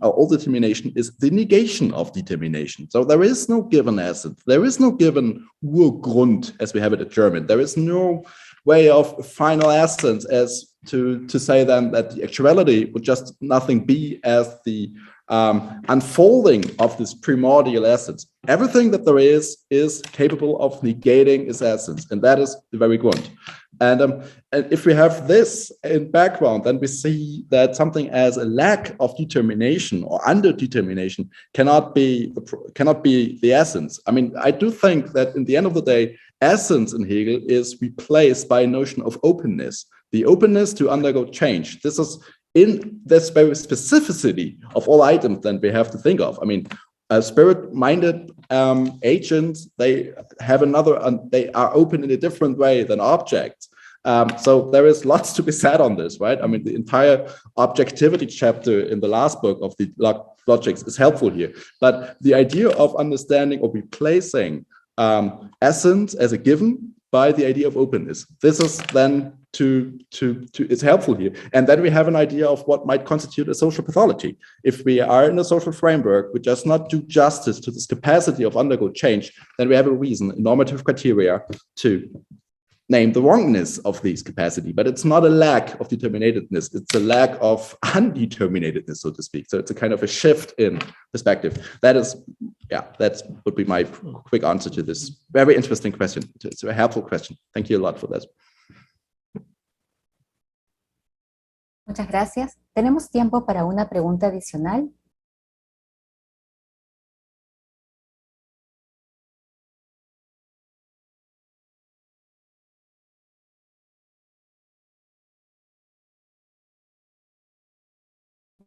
is the negation of determination. So there is no given essence. There is no given Urgrund, as we have it in German. There is no way of final essence as to say then that the actuality would just nothing be as the unfolding of this primordial essence. Everything that there is capable of negating its essence, and that is the very Grund. And if we have this in background, then we see that something as a lack of determination or underdetermination cannot be the essence. I mean, I do think that in the end of the day, essence in Hegel is replaced by a notion of openness, the openness to undergo change. This is in this very specificity of all items that we have to think of. I mean, spirit-minded agents, they have they are open in a different way than objects. So there is lots to be said on this, right? I mean, the entire objectivity chapter in the last book of the Logics is helpful here. But the idea of understanding or replacing essence as a given by the idea of openness, this is then it's helpful here. And then we have an idea of what might constitute a social pathology. If we are in a social framework which does not do justice to this capacity of undergo change, then we have a reason, a normative criteria to name the wrongness of these capacity. But it's not a lack of determinatedness, it's a lack of undeterminatedness, so to speak. So it's a kind of a shift in perspective. That would be my quick answer to this very interesting question. It's a helpful question. Thank you a lot for that. Muchas gracias. Tenemos tiempo para una pregunta adicional.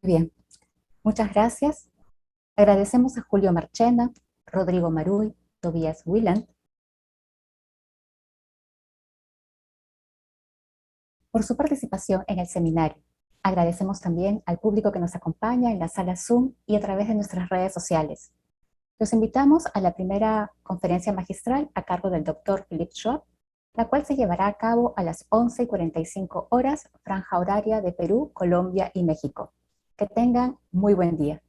bien, muchas gracias. Agradecemos a Julio Marchena, Rodrigo Maruy, Tobias Wieland por su participación en el seminario. Agradecemos también al público que nos acompaña en la sala Zoom y a través de nuestras redes sociales. Los invitamos a la primera conferencia magistral a cargo del Dr. Philip Schwab, la cual se llevará a cabo a las 11:45 horas, franja horaria de Perú, Colombia y México. Que tengan muy buen día.